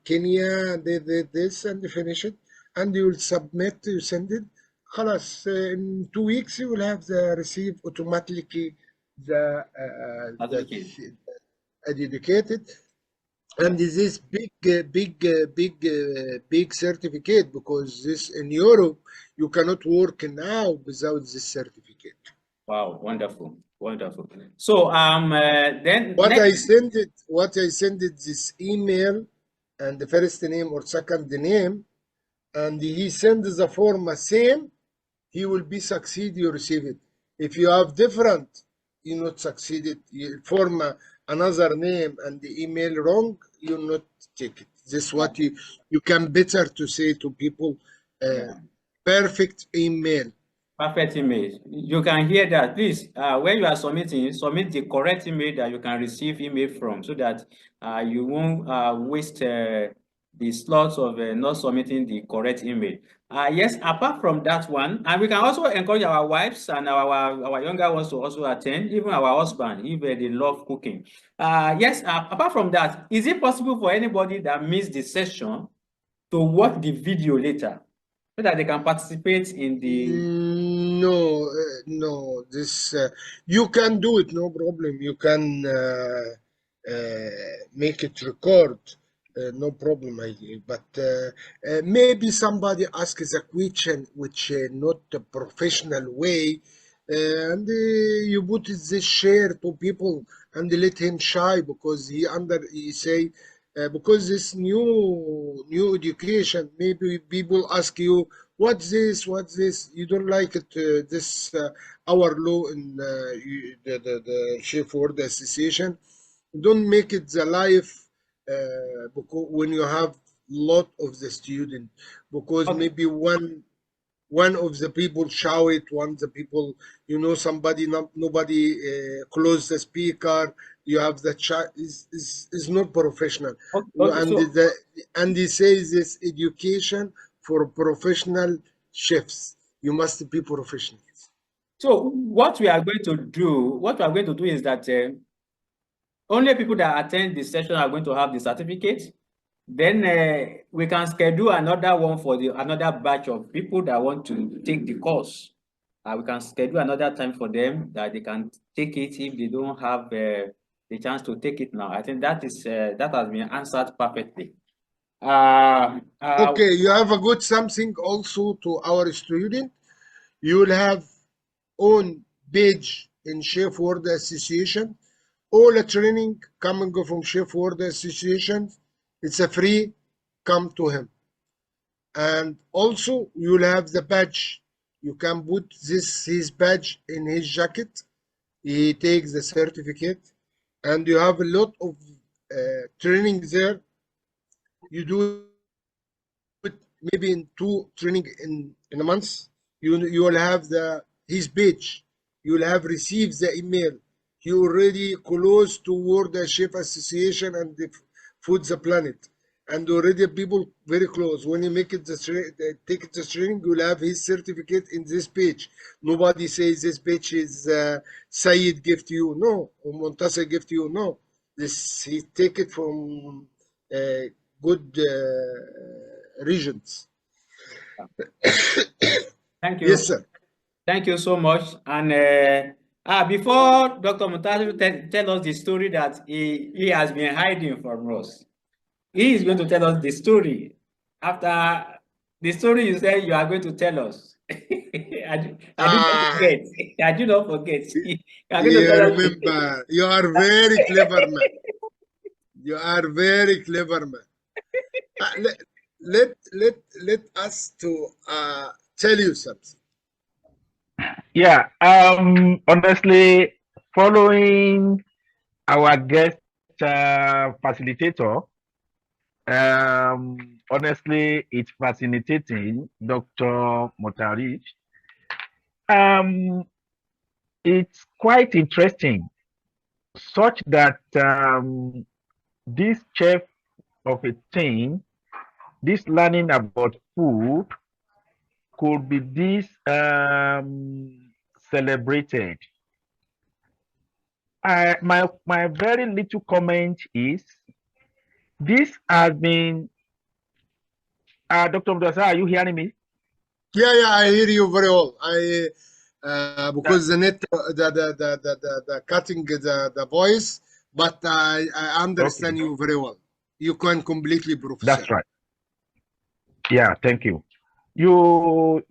Kenya. This and you finish it, and you will submit. You send it. خلاص, in 2 weeks you will have the receive automatically the educated. And this is big certificate, because this in Europe you cannot work now without this certificate. Wow, wonderful. So then what I send it this email and the first name or second name, and he sends the form same, he will be succeed, you receive it. If you have different, you not succeeded, you form another name and the email wrong, you not take it. This is what you can better to say to people. Perfect email. Perfect email. You can hear that. Please, when you are submitting, submit the correct email that you can receive email from, so that you won't waste the slots of not submitting the correct email. Yes, apart from that one, and we can also encourage our wives and our younger ones to also attend, even our husband, if they love cooking. Yes, apart from that, is it possible for anybody that missed the session to watch the video later so that they can participate in the... No, no. This you can do it, no problem. You can make it record, no problem. But maybe somebody asks a question which not a professional way, and you put this share to people and let him shy because he say. Because this new education, maybe people ask you, what's this? What's this? You don't like it? This our law in the Chef World Association. Don't make it the life because when you have lot of the student, because Okay. maybe one of the people shout, one of the people, somebody nobody close the speaker. You have the chat is not professional. Okay, And so he says this education for professional chefs. You must be professionals. what we are going to do is that only people that attend the session are going to have the certificate. Then we can schedule another one for another batch of people that want to take the course. We can schedule another time for them that they can take it if they don't have the chance to take it now. I think that has been answered perfectly. Okay, you have a good something also to our student. You will have own page in Chef World Association. All the training coming from Chef World Association, it's a free. Come to him, and also you'll have the badge. You can put his badge in his jacket. He takes the certificate, and you have a lot of training there. You do it maybe in 2 training in a month. You will have his page. You will have received the email. He already close to World Chef Association and the Food the Planet, and already people very close. When you make it take the training, you will have his certificate in this page. Nobody says this page is Saeed gift you, no, or Montasser gift you, no. This he take it from good regions. Thank you. Yes, sir. Thank you so much. And before Dr. Mutazu tell us the story that he has been hiding from us, he is going to tell us the story. After the story you said you are going to tell us. I do not forget. I do not forget. You are going to You tell us. remember, you are very clever man. You are very clever man. Let us to tell you something. Yeah, honestly, following our guest facilitator, honestly, it's fascinating, Dr. Motarich. It's quite interesting, such that this chef of a team, this learning about food could be this celebrated. My very little comment is this has been Dr. Mudasa, are you hearing me? Yeah, I hear you very well. Because the net, the cutting the voice, but I understand you very well. You can completely professor. That's right. Yeah, thank you. You